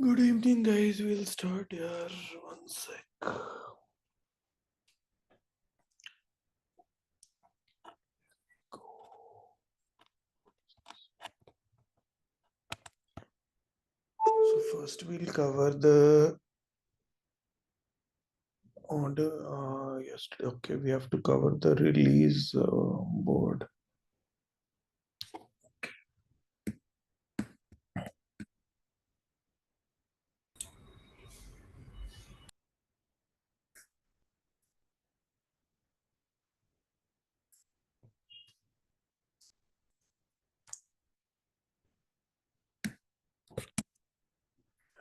Good evening, guys. We'll start here. One sec. So first we'll cover the order. Yes, okay. We have to cover the release board.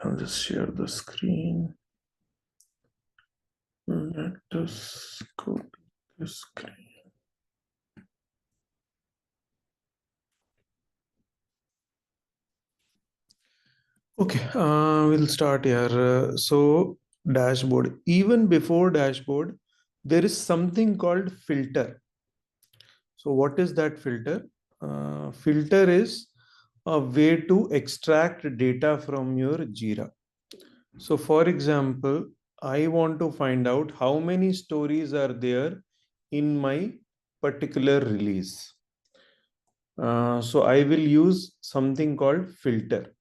I'll just share the screen. Let us go to the screen. Okay, we'll start here. So dashboard. Even before dashboard, there is something called filter. So what is that filter? Filter is a way to extract data from your Jira. So for example, I want to find out how many stories are there in my particular release. So I will use something called filter.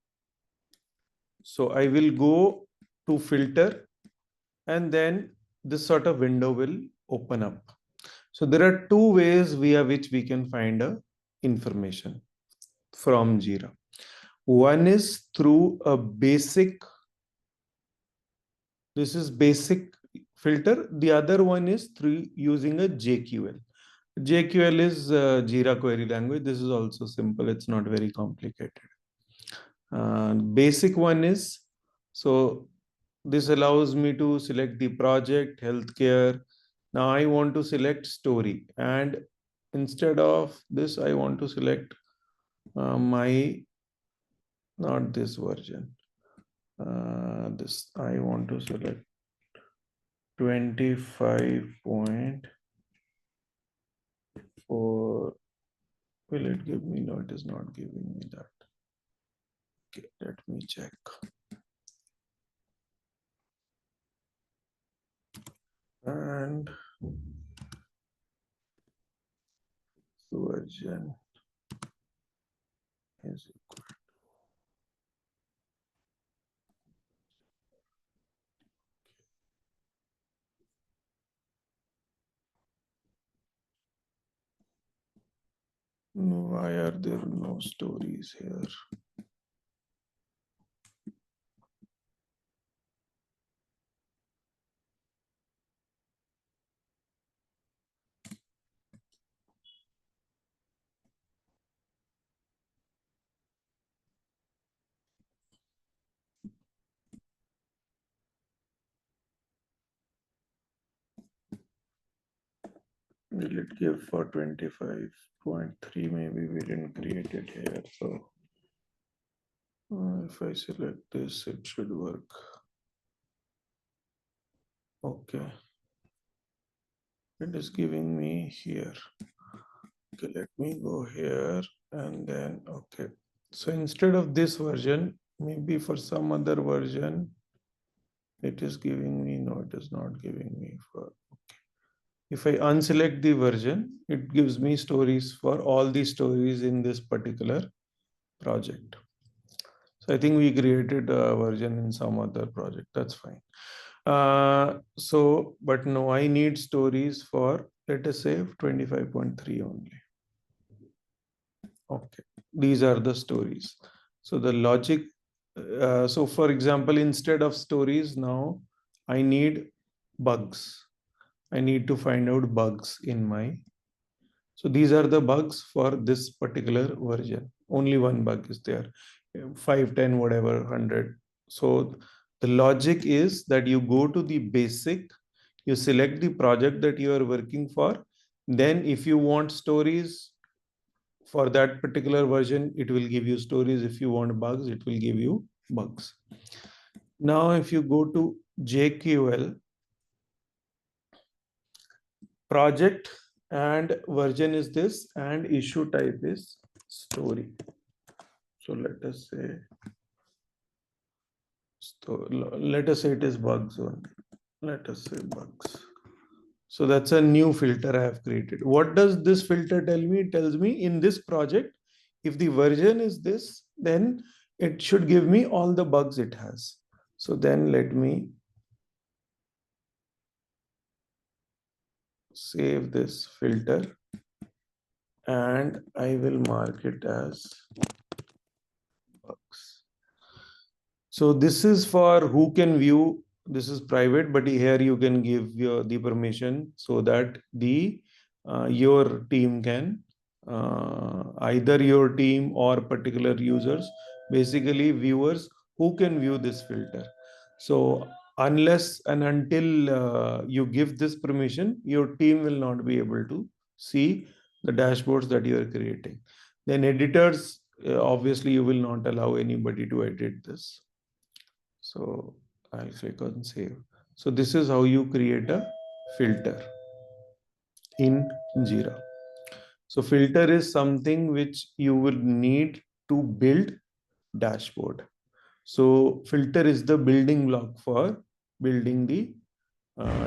So I will go to filter and then this sort of window will open up. So there are two ways via which we can find information from Jira. One is through a basic, this is basic filter. The other one is through using a JQL. JQL is Jira query language. This is also simple. It's not very complicated. Basic one is, so this allows me to select the project, healthcare. Now I want to select story. And instead of this, I want to select my, not this version. This I want to select 25.4. Will it give me? No, it is not giving me that. Okay, let me check. And version is equal. Why are there no stories here? Will it give for 25.3? Maybe we didn't create it here. So if I select this, it should work. Okay. It is giving me here. Okay, let me go here and then, okay. So instead of this version, maybe for some other version, it is giving me, no, it is not giving me for, okay. If I unselect the version, it gives me stories for all the stories in this particular project. So I think we created a version in some other project. That's fine. But no, I need stories for, let us say 25.3 only. Okay, these are the stories. So the logic, so for example, instead of stories now, I need bugs. I need to find out bugs in my, so these are the bugs for this particular version. Only one bug is there, 5, 10, whatever, 100. So the logic is that you go to the basic, you select the project that you are working for. Then if you want stories for that particular version, it will give you stories. If you want bugs, it will give you bugs. Now, if you go to JQL, project and version is this, and issue type is story. So let us say So let us say it is bugs only. Let us say bugs. So that's a new filter I have created. What does this filter tell me? It tells me in this project, if the version is this, then it should give me all the bugs it has. So then let me save this filter and I will mark it as bugs. So this is for who can view. This is private, but here you can give the permission so that the your team can either your team or particular users, basically viewers who can view this filter. So unless and until you give this permission, your team will not be able to see the dashboards that you are creating. Then editors, obviously you will not allow anybody to edit this. So I'll click on save. So this is how you create a filter in Jira. So filter is something which you will need to build dashboard. So filter is the building block for building the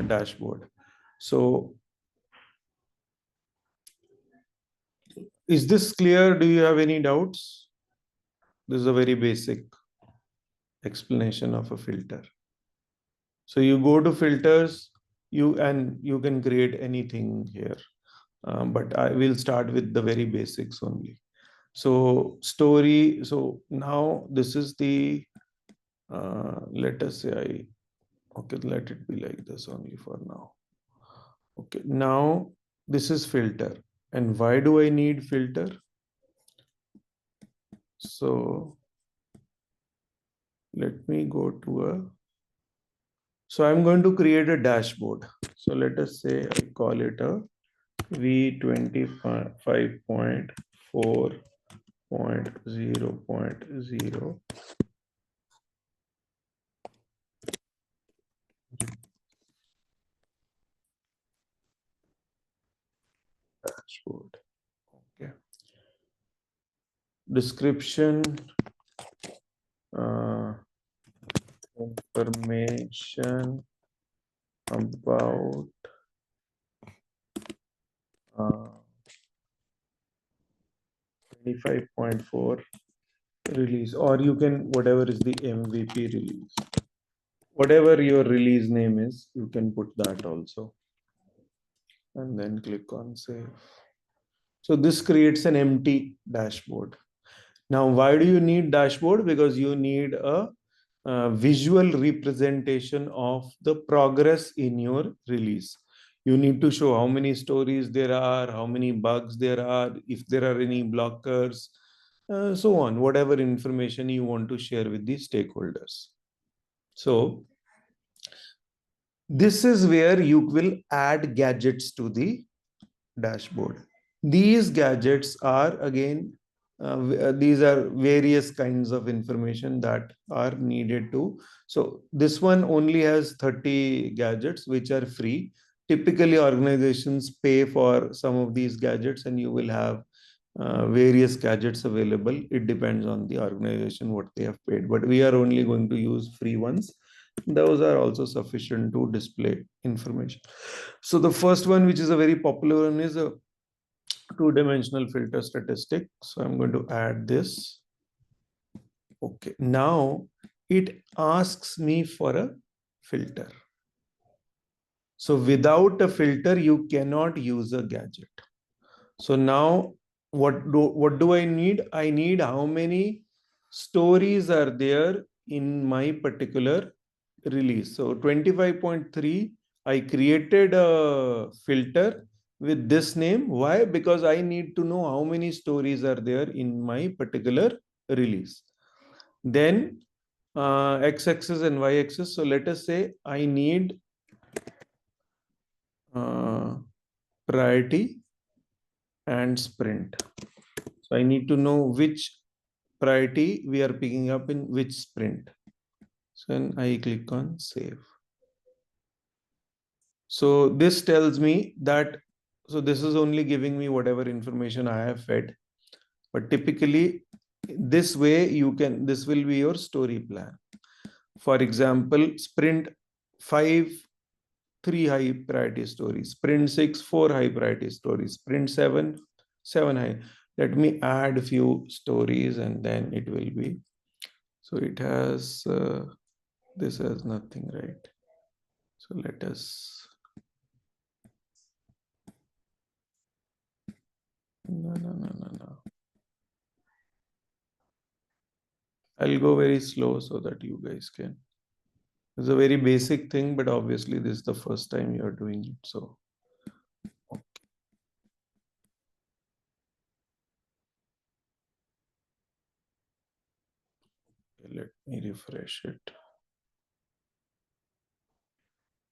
dashboard. So is this clear? Do you have any doubts? This is a very basic explanation of a filter. So you go to filters, you can create anything here. But I will start with the very basics only. So story. So now this is the, let us say okay, let it be like this only for now. Okay, now this is filter. And why do I need filter? So let me go to so I'm going to create a dashboard. So let us say I call it a V25.4.0.0 dashboard. Okay. Description, information about 25.4 release, or you can whatever is the MVP release. Whatever your release name is, you can put that also. And then click on save. So this creates an empty dashboard. Now, why do you need dashboard? Because you need a visual representation of the progress in your release. You need to show how many stories there are, how many bugs there are, if there are any blockers, so on, whatever information you want to share with the stakeholders. So this is where you will add gadgets to the dashboard. These gadgets are again, these are various kinds of information that are needed to. So this one only has 30 gadgets, which are free. Typically, organizations pay for some of these gadgets, and you will have various gadgets available. It depends on the organization what they have paid, but we are only going to use free ones. Those are also sufficient to display information. So the first one, which is a very popular one, is a two-dimensional filter statistic. So I'm going to add this. Okay, now it asks me for a filter. So without a filter, you cannot use a gadget. So now what do I need? I need how many stories are there in my particular release. So 25.3, I created a filter with this name. Why? Because I need to know how many stories are there in my particular release. Then x-axis and y-axis. So let us say I need priority and sprint. So I need to know which priority we are picking up in which sprint. So then I click on save. So this tells me that, so this is only giving me whatever information I have fed. But typically this way you can, this will be your story plan. For example, sprint 5, 3 high priority stories, sprint 6, 4 high priority stories, sprint 7, 7 high. Let me add a few stories and then it will be. So it has, this has nothing, right? So let us, no. I'll go very slow so that you guys can. It's a very basic thing, but obviously this is the first time you're doing it. So let me refresh it.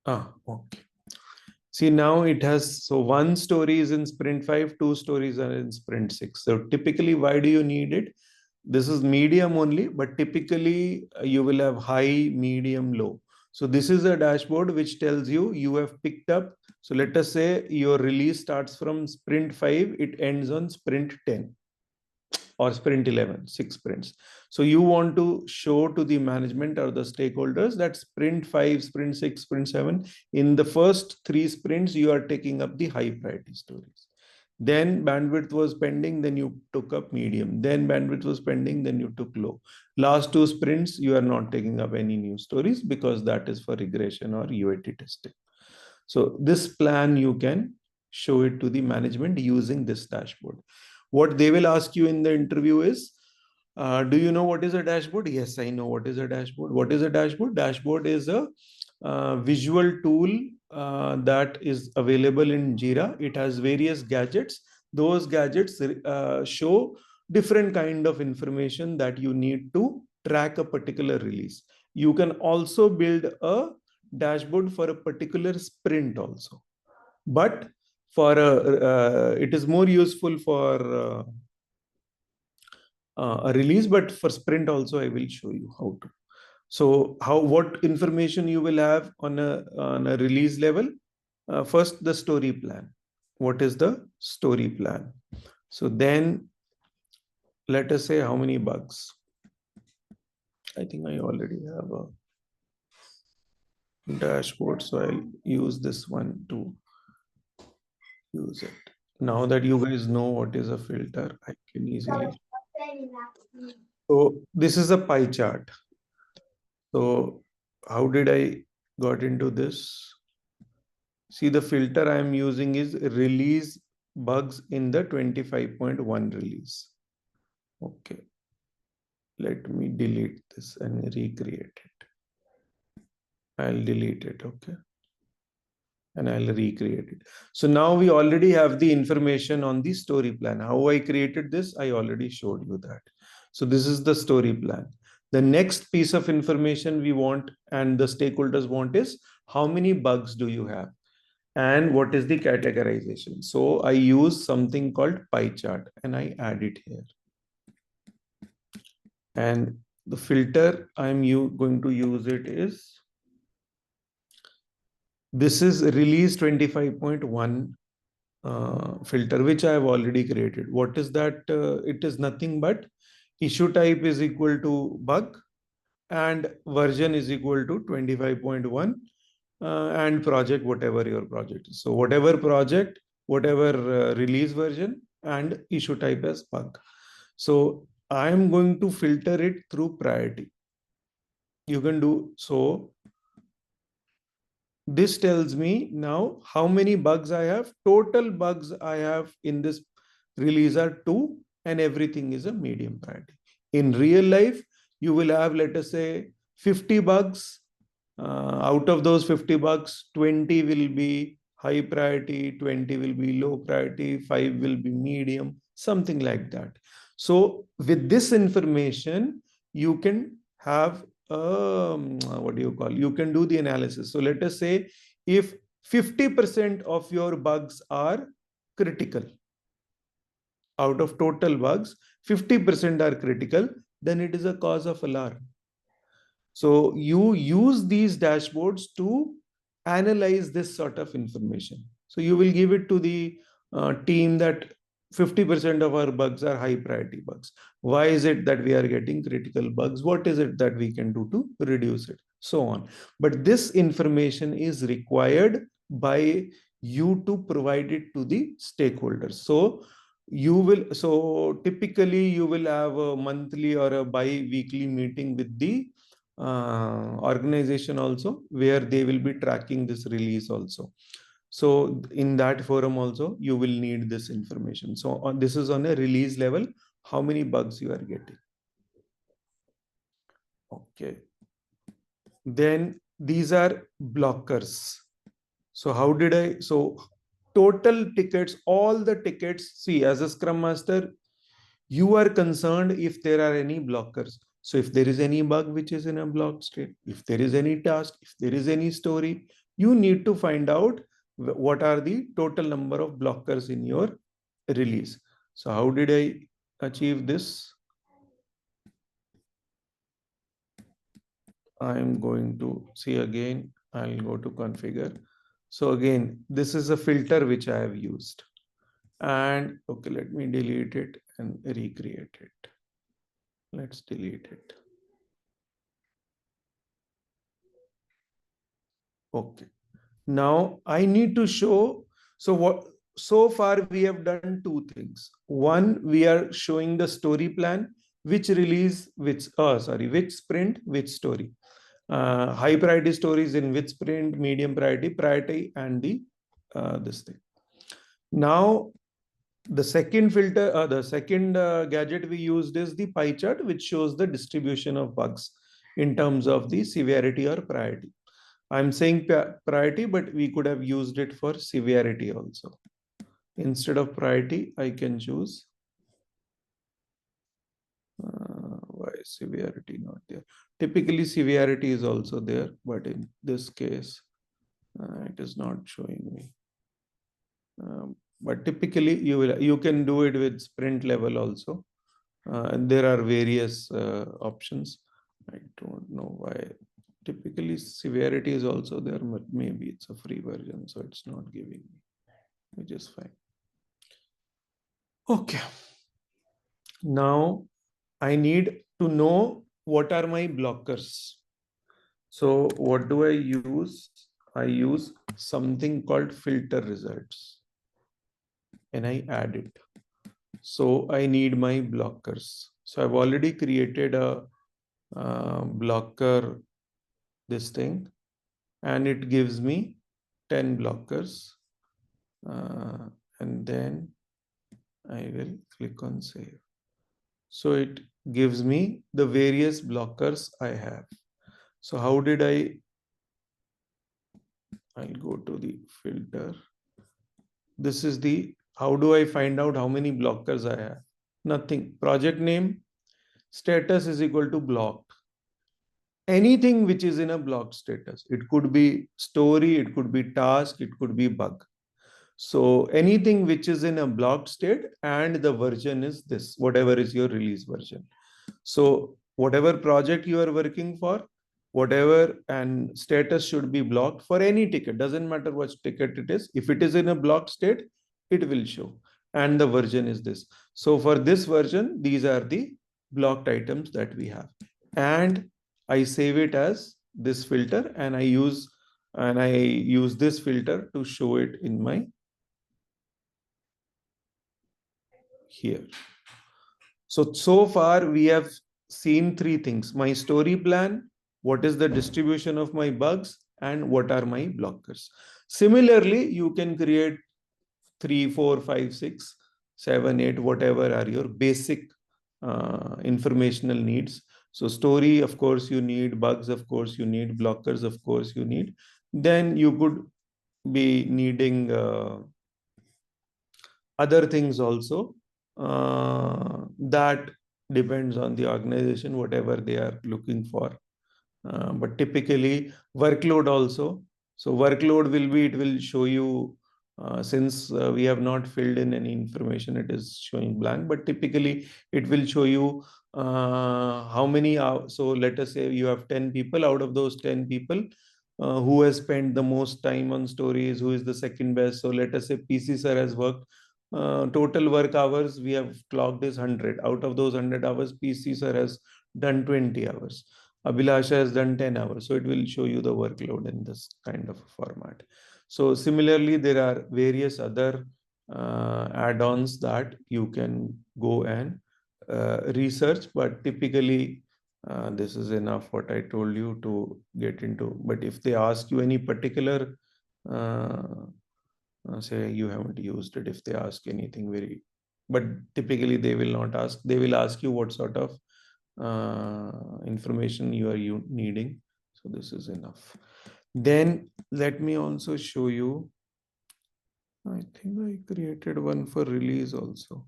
Okay. See, now it has, so one story is in sprint 5, two stories are in sprint 6. So typically, why do you need it? This is medium only, but typically you will have high, medium, low. So this is a dashboard which tells you you have picked up. So let us say your release starts from sprint 5, it ends on sprint 10 or sprint 11, 6 sprints. So you want to show to the management or the stakeholders that sprint 5, sprint 6, sprint 7, in the first 3 sprints, you are taking up the high priority stories. Then bandwidth was pending, then you took up medium. Then bandwidth was pending, then you took low. Last 2 sprints, you are not taking up any new stories because that is for regression or UAT testing. So this plan, you can show it to the management using this dashboard. What they will ask you in the interview is, do you know what is a dashboard? Yes, I know what is a dashboard. What is a dashboard? Dashboard is a visual tool that is available in Jira. It has various gadgets. Those gadgets show different kind of information that you need to track a particular release. You can also build a dashboard for a particular sprint also. But for it is more useful for a release, but for sprint also I will show you how to. So what information you will have on a release level? First, the story plan. What is the story plan? So then let us say how many bugs. I think I already have a dashboard, so I'll use this one to use it. Now that you guys know what is a filter, I can easily. So this is a pie chart. So how did I got into this? See, the filter I am using is release bugs in the 25.1 release. Okay. Let me delete this and recreate it. I'll delete it. Okay. And I'll recreate it. So now we already have the information on the story plan. How I created this, I already showed you that. So this is the story plan. The next piece of information we want and the stakeholders want is how many bugs do you have and what is the categorization. So I use something called pie chart and I add it here. And the filter I'm going to use it is, this is release 25.1 filter, which I have already created. What is that? It is nothing but issue type is equal to bug and version is equal to 25.1 and project, whatever your project is. So whatever project, whatever release version and issue type as bug. So I am going to filter it through priority. You can do so. This tells me now how many bugs I have. Total bugs I have in this release are 2 and everything is a medium priority. In real life, you will have, let us say, 50 bugs. Out of those 50 bugs, 20 will be high priority, 20 will be low priority, 5 will be medium, something like that. So with this information, you can have what do you call? You can do the analysis. So let us say if 50% of your bugs are critical, out of total bugs, 50% are critical, then it is a cause of alarm. So you use these dashboards to analyze this sort of information. So you will give it to the team that 50% of our bugs are high priority bugs. Why is it that we are getting critical bugs? What is it that we can do to reduce it? So on. But this information is required by you to provide it to the stakeholders. So typically you will have a monthly or a bi-weekly meeting with the organization also, where they will be tracking this release also. So in that forum also, you will need this information. So this is on a release level, how many bugs you are getting. Okay. Then these are blockers. So total tickets, all the tickets, see, as a Scrum Master, you are concerned if there are any blockers. So if there is any bug which is in a block state, if there is any task, if there is any story, you need to find out what are the total number of blockers in your release. So how did I achieve this? I'm going to see again. I'll go to configure. So again, this is a filter which I have used. And okay, let me delete it and recreate it. Let's delete it. Okay. Now I need to show, so far we have done two things. One, we are showing the story plan, which release, which sprint, which story. High priority stories in which sprint, medium priority, and this thing. Now, the second gadget we used is the pie chart, which shows the distribution of bugs in terms of the severity or priority. I'm saying priority, but we could have used it for severity also. Instead of priority, I can choose why is severity not there? Typically, severity is also there, but in this case, it is not showing me. But typically, you can do it with sprint level also. And there are various options. I don't know why. Typically, severity is also there, but maybe it's a free version, so it's not giving me, which is fine. Okay. Now I need to know what are my blockers. So what do I use? I use something called filter results and I add it. So I need my blockers. So I've already created a blocker, this thing, and it gives me 10 blockers. And then I will click on save. So it gives me the various blockers I have. So how did I'll go to the filter. This is how do I find out how many blockers I have? Nothing. Project name, status is equal to blocked. Anything which is in a blocked status. It could be story, it could be task, it could be bug. So anything which is in a blocked state and the version is this, whatever is your release version. So whatever project you are working for, whatever and status should be blocked for any ticket. Doesn't matter what ticket it is. If it is in a blocked state, it will show. And the version is this. So for this version, these are the blocked items that we have. And I save it as this filter and I use this filter to show it in my here. So far we have seen three things: my story plan, what is the distribution of my bugs, and what are my blockers. Similarly, you can create 3, 4, 5, 6, 7, 8, whatever are your basic informational needs. So story, of course, you need bugs, of course, you need blockers, of course, you need. Then you could be needing other things also. That depends on the organization, whatever they are looking for. But typically workload also. So workload it will show you, since we have not filled in any information, it is showing blank, but typically it will show you how many hours. So let us say you have 10 people. Out of those 10 people, who has spent the most time on stories, who is the second best. So let us say PC sir has worked total work hours we have clocked is 100. Out of those 100 hours, PC sir has done 20 hours. Abhilasha has done 10 hours. So it will show you the workload in this kind of format. So similarly, there are various other add-ons that you can go and research, but typically this is enough what I told you to get into. But if they ask you any particular uh, say you haven't used it, if they ask anything very, but typically they will not ask, they will ask you what sort of information you are needing. So this is enough. Then let me also show you, I think I created one for release also.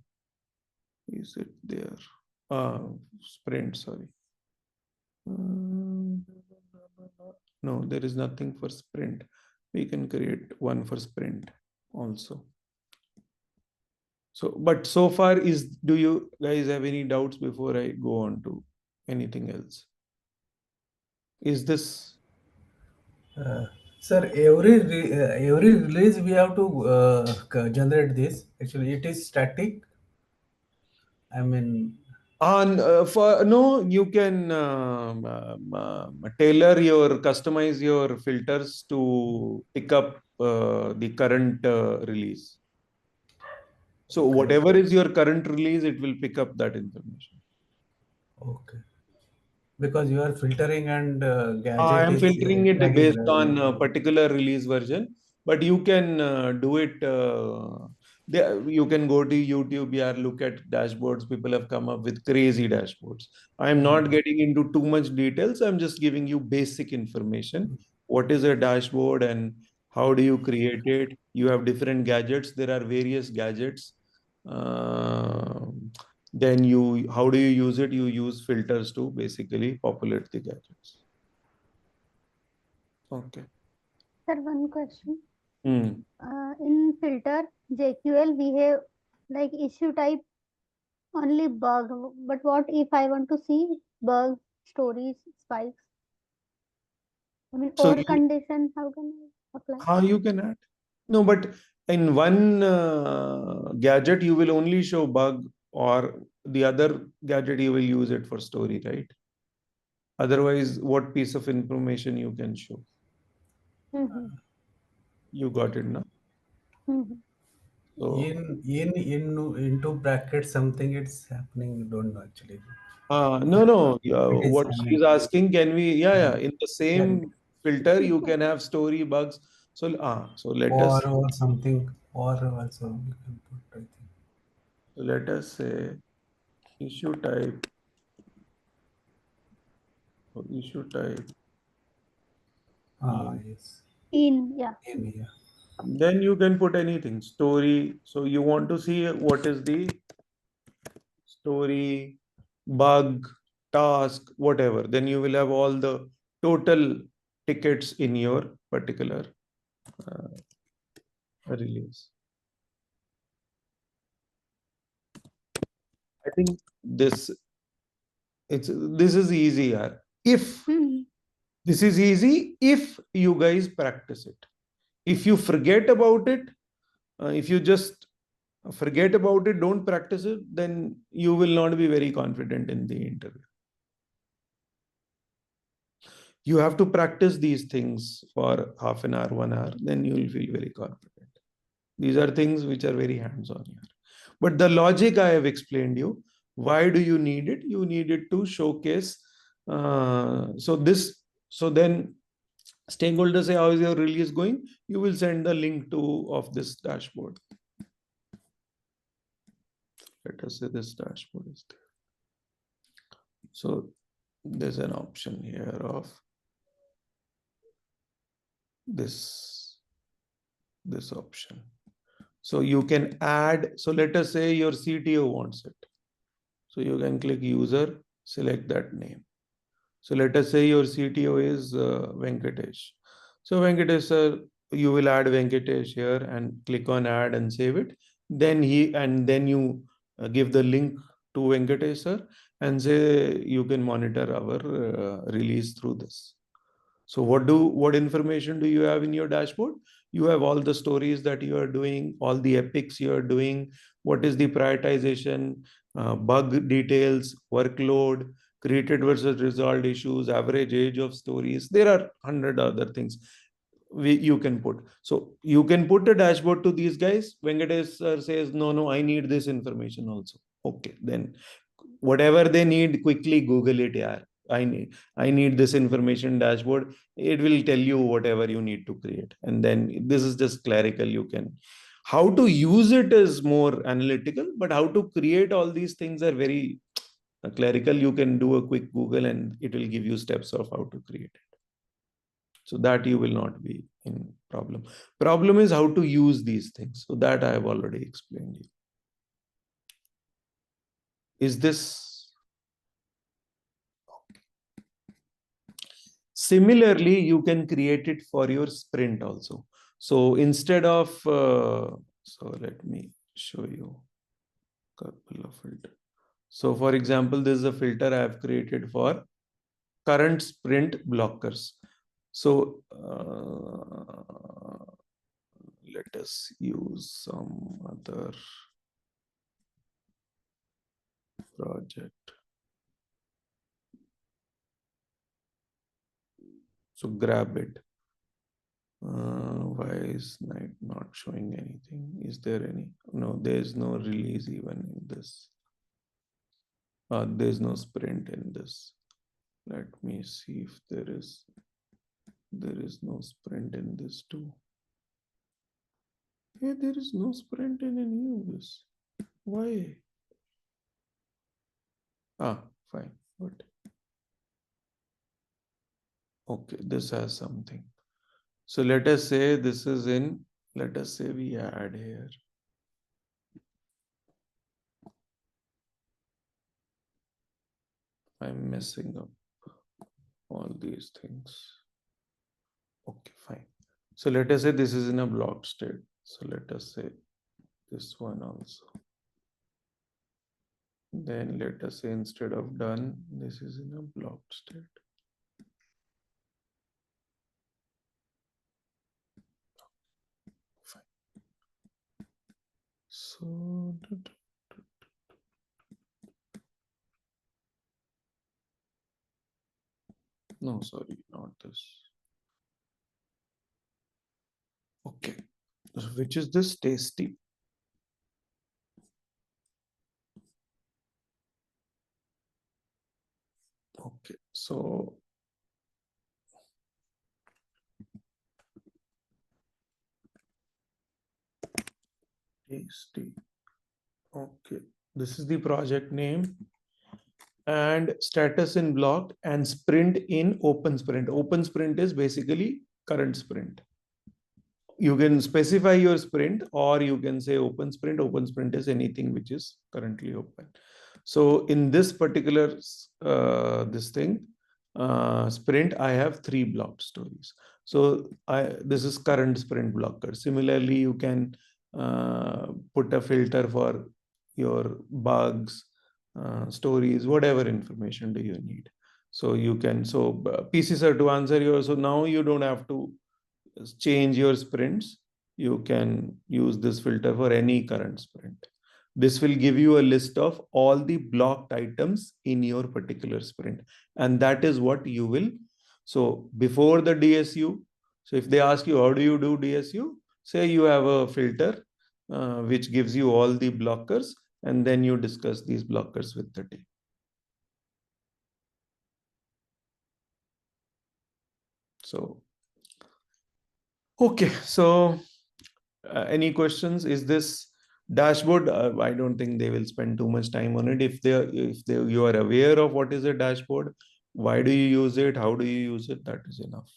Is it there? Sprint, sorry. No, there is nothing for sprint. We can create one for sprint also. So, but so far do you guys have any doubts before I go on to anything else? Is this? Sir, every release we have to generate this. Actually, it is static. I mean, On for no, you can tailor customize your filters to pick up the current release. So okay, whatever is your current release, it will pick up that information. okay. Because you are filtering and I gadget am is filtering it tagging, based right? on a particular release version, but you can do it. You can go to YouTube, yeah, look at dashboards. People have come up with crazy dashboards. I'm not Mm. getting into too much details. I'm just giving you basic information. What is a dashboard and how do you create it? You have different gadgets. There are various gadgets. Then how do you use it? You use filters to basically populate the gadgets. Okay. Sir, one question. Hmm. In filter JQL, we have like issue type only bug. But what if I want to see bugs, stories, spikes? I mean, So or condition, how can I apply? how you can add? No, but in one gadget, you will only show bug, or the other gadget, you will use it for story, right? Otherwise, what piece of information you can show? Mm-hmm. You got it now. Mm-hmm. So, In into bracket something it's happening. You don't know actually. no, no. It is What happening. she's asking, can we? Yeah, yeah. In the Yeah, same filter, you can have story bugs. So, so let us or something or also you can put. I think. say issue type. Issue type. Ah, yes. In, yeah. In here. Then you can put anything, story. So you want to see what is the story, bug, task, whatever. Then you will have all the total tickets in your particular uh, release. I think this is easy. Yeah. If Mm-hmm. this is easy, if you guys practice it. If you forget about it, if you just forget about it, don't practice it, then you will not be very confident in the interview. You have to practice these things for half an hour, 1 hour, then you will feel very confident. These are things which are very hands-on here. But the logic I have explained you. Why do you need it? You need it to showcase. So then stakeholders say, how is your release going? You will send the link of this dashboard. Let us say this dashboard is there. So there's an option here of this option. So you can add, so let us say your CTO wants it. So you can click user, select that name. So let us say your CTO is Venkatesh. So Venkatesh sir, you will add Venkatesh here and click on add and save it. Then you give the link to Venkatesh sir and say you can monitor our release through this. So what information do you have in your dashboard? You have all the stories that you are doing, all the epics you are doing, what is the prioritization, bug details, workload, created versus resolved issues, average age of stories. There are 100 other things you can put. So you can put a dashboard to these guys. Venkatesh sir says, no, I need this information also. Okay, then whatever they need, quickly Google it. Yeah, I need this information dashboard. It will tell you whatever you need to create. And then this is just clerical. You can, how to use it is more analytical, but how to create all these things are very clerical. You can do a quick Google and it will give you steps of how to create it. So that you will not be in problem. Problem is how to use these things. So that I have already explained you. Is this similarly? You can create it for your sprint also. So instead of so let me show you a couple of filters. So for example, this is a filter I have created for current sprint blockers. So let us use some other project. So grab it. Why is night not showing anything? Is there any? No, there is no release even in this. There is no sprint in this. Let me see if there is. There is no sprint in this too. Yeah, there is no sprint in any of this. Why? Fine. What? Okay, this has something. So let us say this is in, let us say we add here. I'm messing up all these things. Okay, fine. So let us say this is in a block state. So let us say this one also. Then let us say instead of done, this is in a block state. Fine. So no, sorry, not this. Okay, so which is this tasty? Okay, so tasty. Okay, this is the project name and status in block and sprint in open sprint. Open sprint is basically current sprint. You can specify your sprint or you can say open sprint. Open sprint is anything which is currently open. So in this particular sprint, I have 3 blocked stories. So this is current sprint blocker. Similarly, you can put a filter for your bugs, stories, whatever information do you need. So you can, so PC sir, to answer your, so now you don't have to change your sprints. You can use this filter for any current sprint. This will give you a list of all the blocked items in your particular sprint. And that is what you will. So before the DSU, so if they ask you, how do you do DSU? Say you have a filter which gives you all the blockers, and then you discuss these blockers with the team. So, okay. So any questions? Is this dashboard? I don't think they will spend too much time on it. If you are aware of what is a dashboard, why do you use it? How do you use it? That is enough.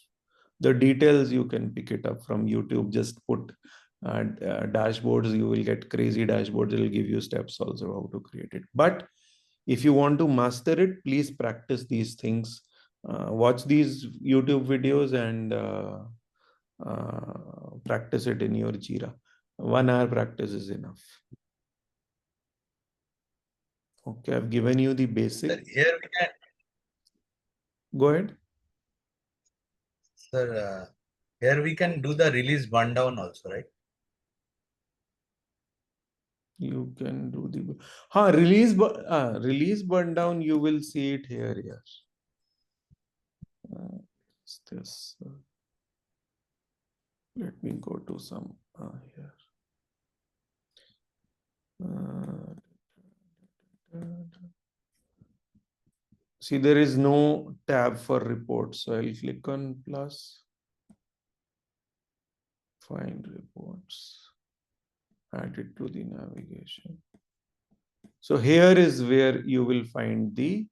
The details you can pick it up from YouTube. Just put dashboards. You will get crazy dashboards. It will give you steps also how to create it. But if you want to master it, please practice these things. Watch these YouTube videos and practice it in your Jira. 1 hour practice is enough. Okay, I've given you the basic. Sir, here we can. Go ahead. Sir, Here we can do the release burn down also, right? You can do the release burn down. You will see it here. Yes. What's this? Let me go to some here. See, there is no tab for reports, so I'll click on plus, find reports, add it to the navigation. So here is where you will find the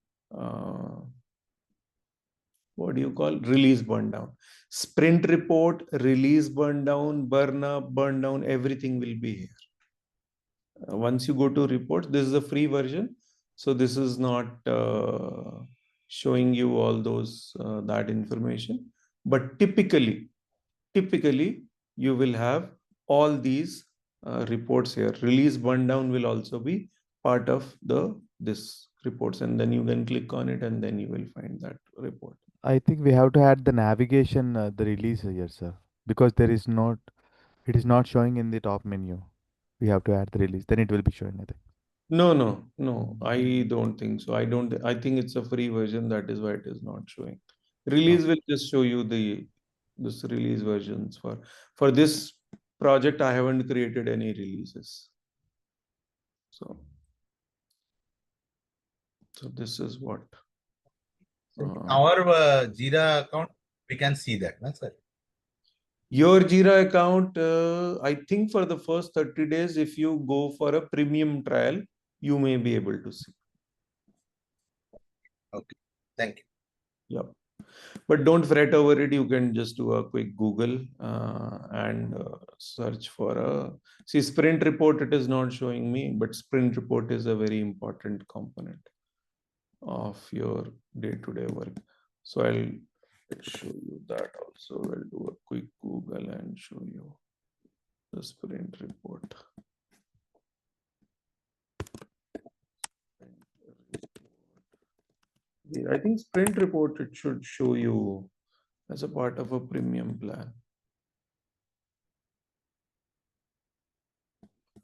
what do you call release burn down, sprint report, release burn down, burn up, burn down, everything will be here. Once you go to reports, this is a free version, so this is not showing you all those that information, but typically you will have all these reports here. Release burn down will also be part of this reports, and then you can click on it and then you will find that report. I think we have to add the navigation, the release here, sir, because it is not showing in the top menu. We have to add the release, then it will be showing, I think. No, I don't think so. I think it's a free version, that is why it is not showing. Release will just show you this release versions. For this project, I haven't created any releases. So this is what Our Jira account, we can see that, no, sir? your Jira account. I think for the first 30 days, if you go for a premium trial, you may be able to see. Okay, thank you. Yep. But don't fret over it. You can just do a quick Google and search for see sprint report. It is not showing me, but sprint report is a very important component of your day-to-day work. So I'll show you that also. I'll do a quick Google and show you the sprint report. I think sprint report, it should show you as a part of a premium plan.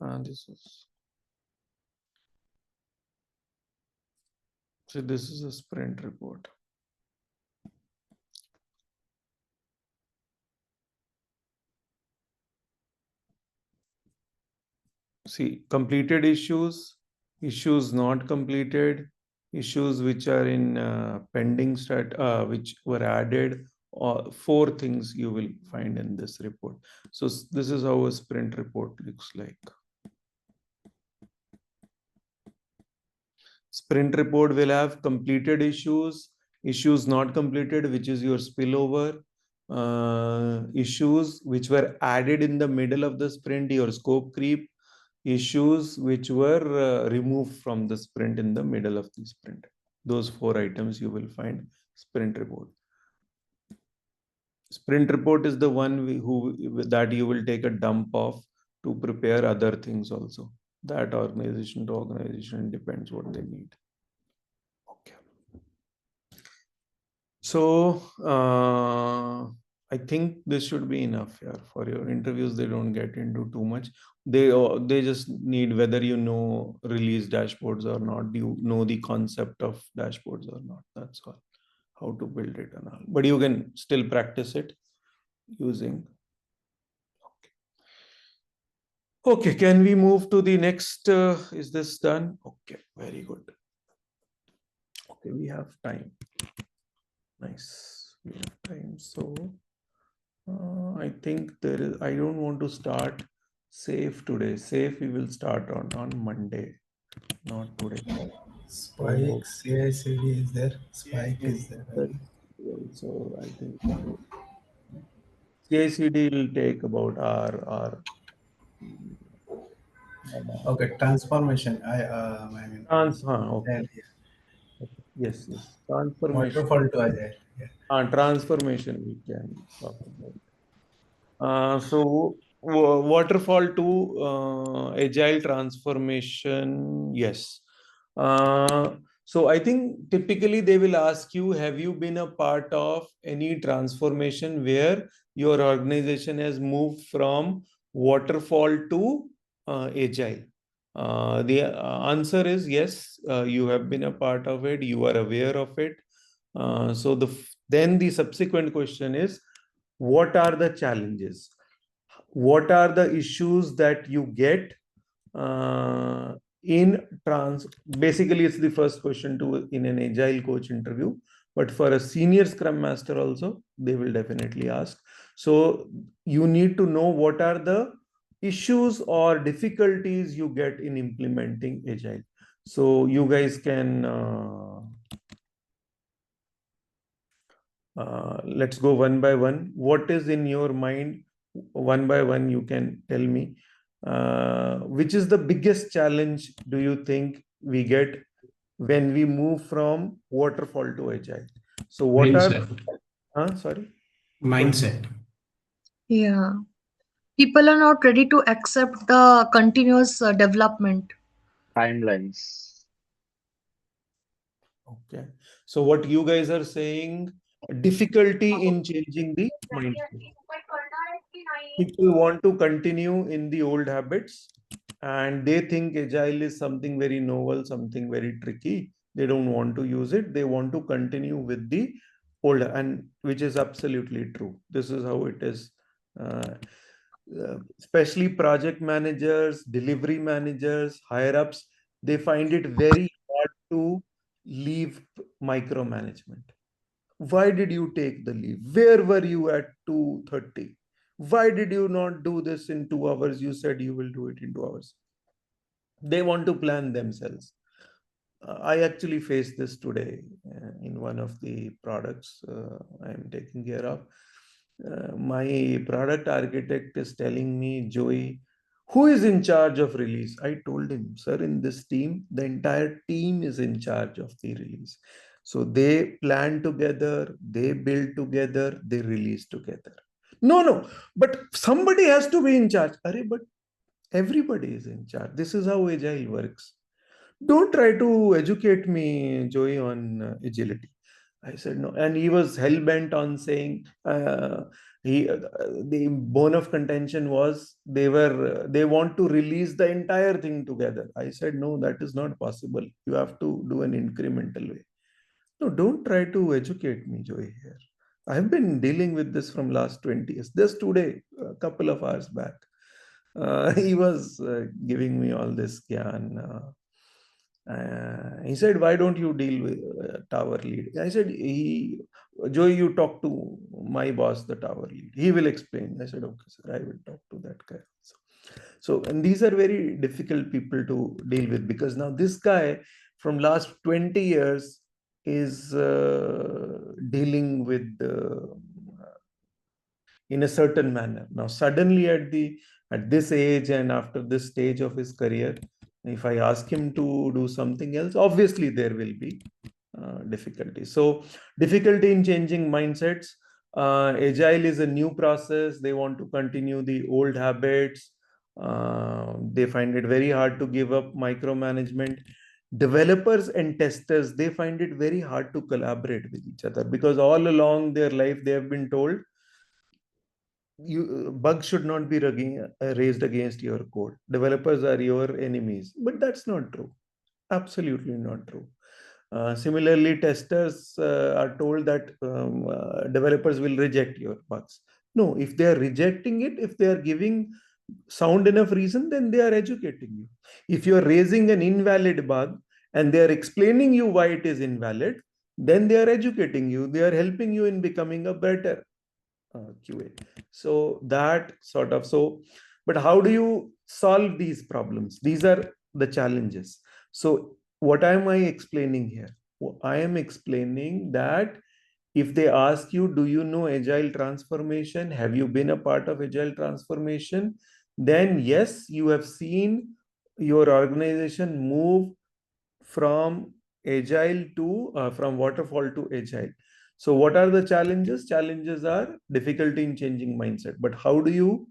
And this is a sprint report. See, completed issues, issues not completed, issues which are in pending which were added, or 4 things you will find in this report. So this is how a sprint report looks like. Sprint report will have completed issues, issues not completed, which is your spillover, issues which were added in the middle of the sprint, your scope creep, issues which were removed from the sprint in the middle of the sprint. Those 4 items you will find sprint report. Sprint report is the one that you will take a dump of to prepare other things also. That organization to organization depends what they need. Okay. So I think this should be enough here for your interviews. They don't get into too much. They just need whether you know release dashboards or not. Do you know the concept of dashboards or not? That's all. How to build it and all. But you can still practice it using. Okay, can we move to the next? Is this done? Okay, very good. Okay, we have time. Nice, we have time. So I think there is. I don't want to start safe today. Safe we will start on Monday, not today. Spike, CI/CD is there. Spike is there. So I think CI/CD will take about hour. Okay, transformation. I mean, Okay. Yes. Transformation. waterfall to Agile. Yeah. Transformation we can talk about. So waterfall to agile transformation, yes. So I think typically they will ask you, have you been a part of any transformation where your organization has moved from waterfall to agile? The answer is yes, you have been a part of it, you are aware of it. So then the subsequent question is, what are the challenges? What are the issues that you get uh, in trans? Basically, it's the first question to in an agile coach interview, but for a senior scrum master also, they will definitely ask. So you need to know what are the issues or difficulties you get in implementing agile. So you guys can let's go one by one. What is in your mind? One by one, you can tell me. Which is the biggest challenge do you think we get when we move from waterfall to agile? So what are sorry? Mindset. Yeah. People are not ready to accept the continuous development. Timelines. Okay. So what you guys are saying, difficulty in changing the mindset. People want to continue in the old habits and they think agile is something very novel, something very tricky. They don't want to use it. They want to continue with the old, and which is absolutely true. This is how it is. Especially project managers, delivery managers, higher ups, they find it very hard to leave micromanagement. Why did you take the leave? Where were you at 2:30? Why did you not do this in 2 hours? You said you will do it in 2 hours. They want to plan themselves. I actually faced this today in one of the products I am taking care of. My product architect is telling me, Joey, who is in charge of release? I told him, sir, in this team, the entire team is in charge of the release. So they plan together, they build together, they release together. No, but somebody has to be in charge. But everybody is in charge. This is how Agile works. Don't try to educate me, Joey, on agility. I said no, and he was hell bent on saying the bone of contention was they want to release the entire thing together. I said no, that is not possible. You have to do an incremental way. No, don't try to educate me, Joey. Here, I have been dealing with this from last 20 years. Just today, a couple of hours back, he was giving me all this gyan. He said, "Why don't you deal with tower lead?" I said, Joey, you talk to my boss, the tower lead. He will explain." I said, "Okay, sir, I will talk to that guy." So, and these are very difficult people to deal with because now this guy from last 20 years is dealing with in a certain manner. Now, suddenly at this age and after this stage of his career, if I ask him to do something else, obviously there will be difficulty. So, difficulty in changing mindsets. Agile is a new process. They want to continue the old habits. They find it very hard to give up micromanagement. Developers and testers, they find it very hard to collaborate with each other because all along their life they have been told bugs should not be raised against your code. Developers are your enemies, but that's not true. Absolutely not true. Similarly, testers are told that developers will reject your bugs. No, if they are rejecting it, if they are giving sound enough reason, then they are educating you. If you are raising an invalid bug and they are explaining you why it is invalid, then they are educating you. They are helping you in becoming a better QA. So that sort of but how do you solve these problems? These are the challenges. So what am I explaining here? I am explaining that if they ask you, do you know agile transformation? Have you been a part of agile transformation? Then yes, you have seen your organization move from agile to from waterfall to agile. So what are the challenges? Challenges are difficulty in changing mindset. But how do you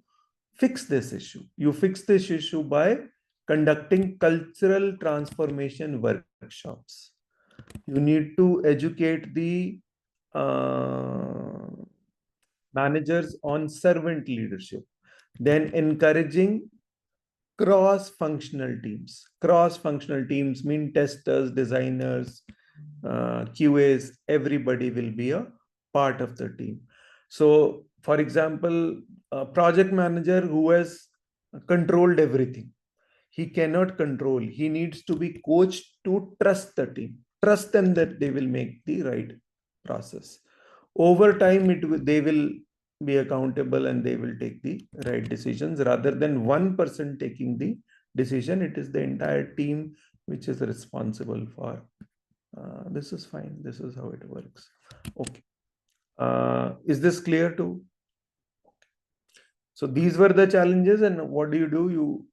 fix this issue? You fix this issue by conducting cultural transformation workshops. You need to educate the managers on servant leadership. Then encouraging cross-functional teams. Cross-functional teams mean testers, designers, QAs, everybody will be a part of the team. So, for example, a project manager who has controlled everything, he cannot control. He needs to be coached to trust the team, trust them that they will make the right process. Over time, they will be accountable and they will take the right decisions rather than one person taking the decision. It is the entire team which is responsible for. This is fine. This is how it works. Okay. Is this clear too? So these were the challenges, and what do?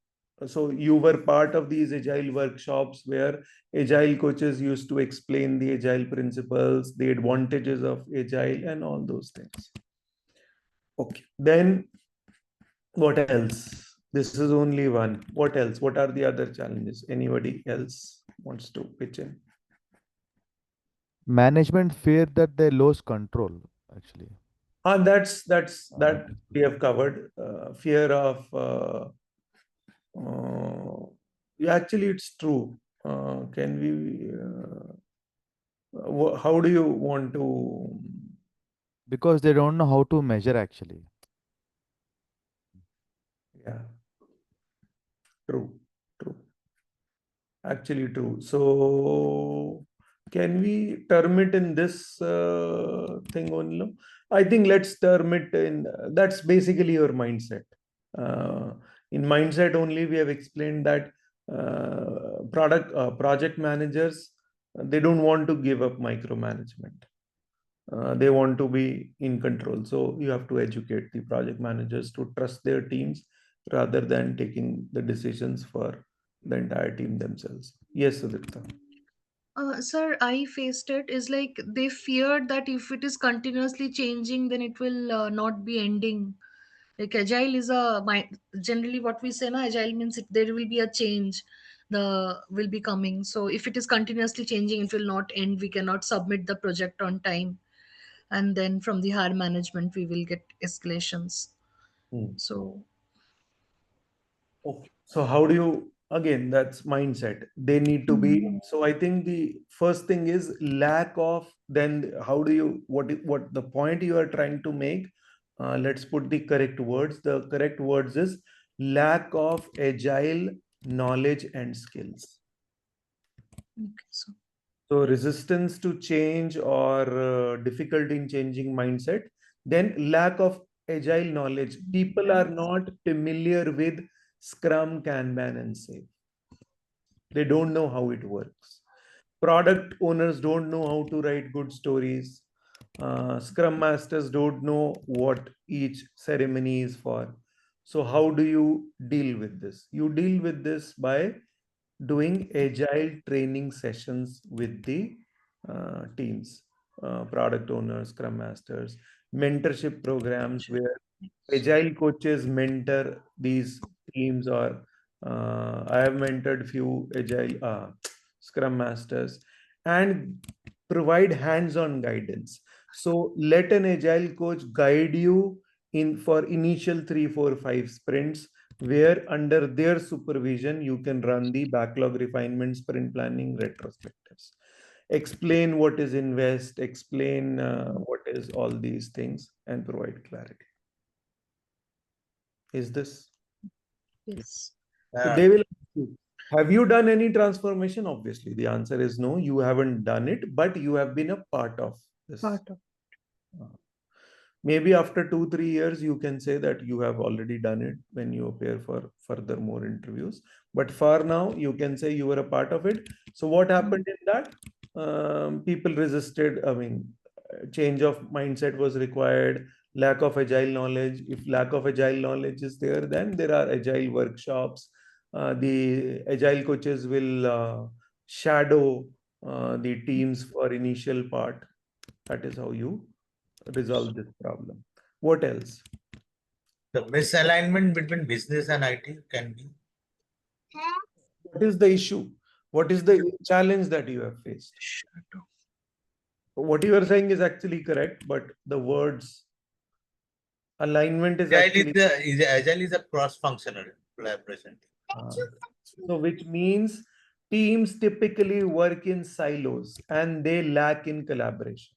So you were part of these agile workshops where agile coaches used to explain the agile principles, the advantages of agile, and all those things. Okay. Then what else? This is only one. What else? What are the other challenges? Anybody else wants to pitch in? Management fear that they lose control, actually. That we have covered. Fear of actually it's true. Can we? How do you want to? Because they don't know how to measure, actually. Yeah, true, true. Actually true. So can we term it in this thing only? I think let's term it in that's basically your mindset. In mindset only, we have explained that project managers they don't want to give up micromanagement. They want to be in control. So you have to educate the project managers to trust their teams rather than taking the decisions for the entire team themselves. Yes, Sudipta. Sir, I faced it is like they feared that if it is continuously changing, then it will not be ending. Like agile is generally what we say, na, agile means there will be a change, the will be coming. So if it is continuously changing, it will not end. We cannot submit the project on time, and then from the higher management, we will get escalations. Hmm. So Okay. So how do you again that's mindset. They need to be so I think the first thing is lack of then how do you what the point you are trying to make let's put the correct words. The correct words is lack of agile knowledge and skills. okay, so So resistance to change or difficulty in changing mindset, then lack of agile knowledge. People are not familiar with Scrum, Kanban, and Safe. They don't know how it works. Product owners don't know how to write good stories. Scrum masters don't know what each ceremony is for. So how do you deal with this? You deal with this by doing agile training sessions with the teams, product owners, scrum masters, mentorship programs where agile coaches mentor these teams or I have mentored few agile scrum masters and provide hands-on guidance. So let an agile coach guide you in for initial 3 4 5 sprints where under their supervision you can run the backlog refinement, sprint planning, retrospectives, explain what is invest, explain what is all these things and provide clarity. Is this yes. so they will ask you, have you done any transformation? Obviously the answer is no, you haven't done it, but you have been a part of this. Part of Maybe after 2 3 years you can say that you have already done it when you appear for further more interviews, but for now you can say you were a part of it. So what happened in that? People resisted. I mean, change of mindset was required, lack of agile knowledge. If lack of agile knowledge is there, then there are agile workshops. The agile coaches will shadow the teams for initial part. That is how you resolve this problem. What else? The misalignment between business and IT can be. What is the issue? What is the challenge that you have faced? shadow. What you are saying is actually correct, but the words Alignment is Agile actually Agile is a cross-functional collaboration. so which means teams typically work in silos and they lack in collaboration.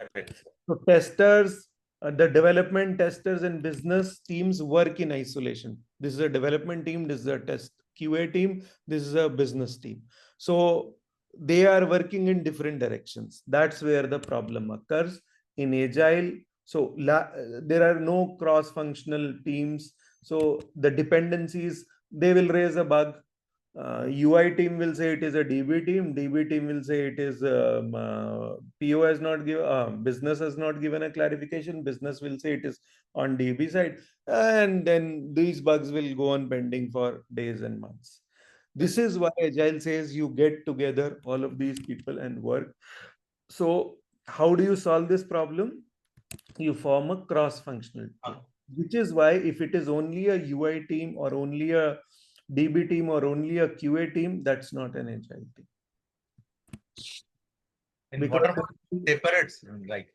Correct. So testers, the development testers and business teams work in isolation. This is a development team, this is a test QA team, this is a business team. So they are working in different directions. That's where the problem occurs in Agile. So there are no cross-functional teams. So the dependencies, they will raise a bug. UI team will say it is a DB team. DB team will say it is PO has not given, business has not given a clarification. Business will say it is on DB side, and then these bugs will go on pending for days and months. This is why Agile says you get together all of these people and work. So how do you solve this problem? You form a cross-functional team, which is why if it is only a UI team or only a DB team or only a QA team, that's not an Agile team. In Because waterfall, separates, like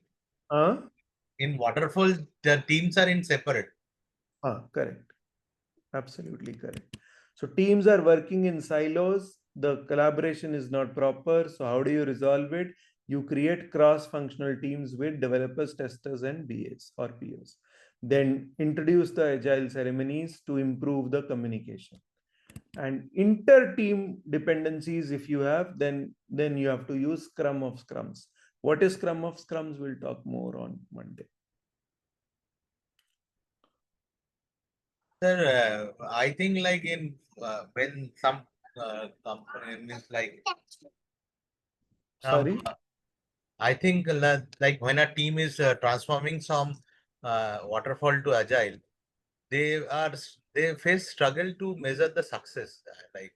uh, in waterfall, the teams are in separate. correct. Absolutely correct. So teams are working in silos. The collaboration is not proper. So how do you resolve it? You create cross-functional teams with developers, testers, and BAs or POs. Then introduce the agile ceremonies to improve the communication. And inter-team dependencies, if you have, then you have to use Scrum of Scrums. What is Scrum of Scrums? We'll talk more on Monday. Sir, I think like in when some company means like Sorry. I think like when a team is transforming from waterfall to agile, they face struggle to measure the success. Like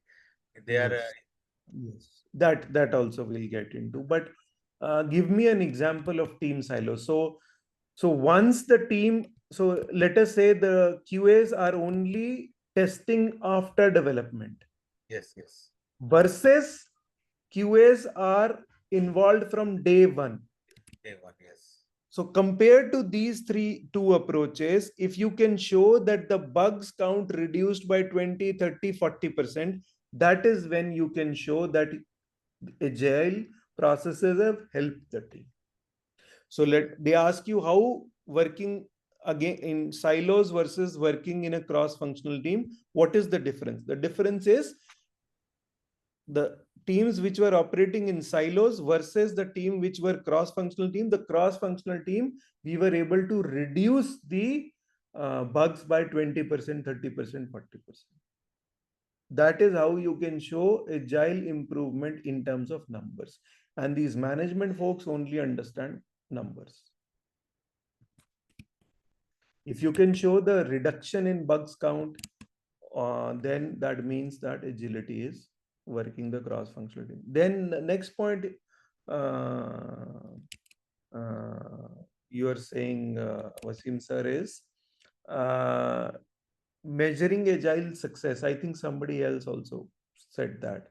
they are Yes, that also we'll get into. But give me an example of team silo. So once the team, so let us say the QAs are only testing after development yes, yes, versus QAs are involved from day one. day one, yes. So compared to these two approaches, if you can show that the bugs count reduced by 20, 30, 40%, that is when you can show that agile processes have helped the team. So they ask you how working again in silos versus working in a cross-functional team. What is the difference? The difference is the teams which were operating in silos versus the team which were cross-functional team. The cross-functional team, we were able to reduce the bugs by 20%, 30%, 40%. That is how you can show agile improvement in terms of numbers. And these management folks only understand numbers. If you can show the reduction in bugs count, then that means that agility is working the cross-functional team. Then the next point, you are saying, Wasim sir, is measuring agile success. I think somebody else also said that.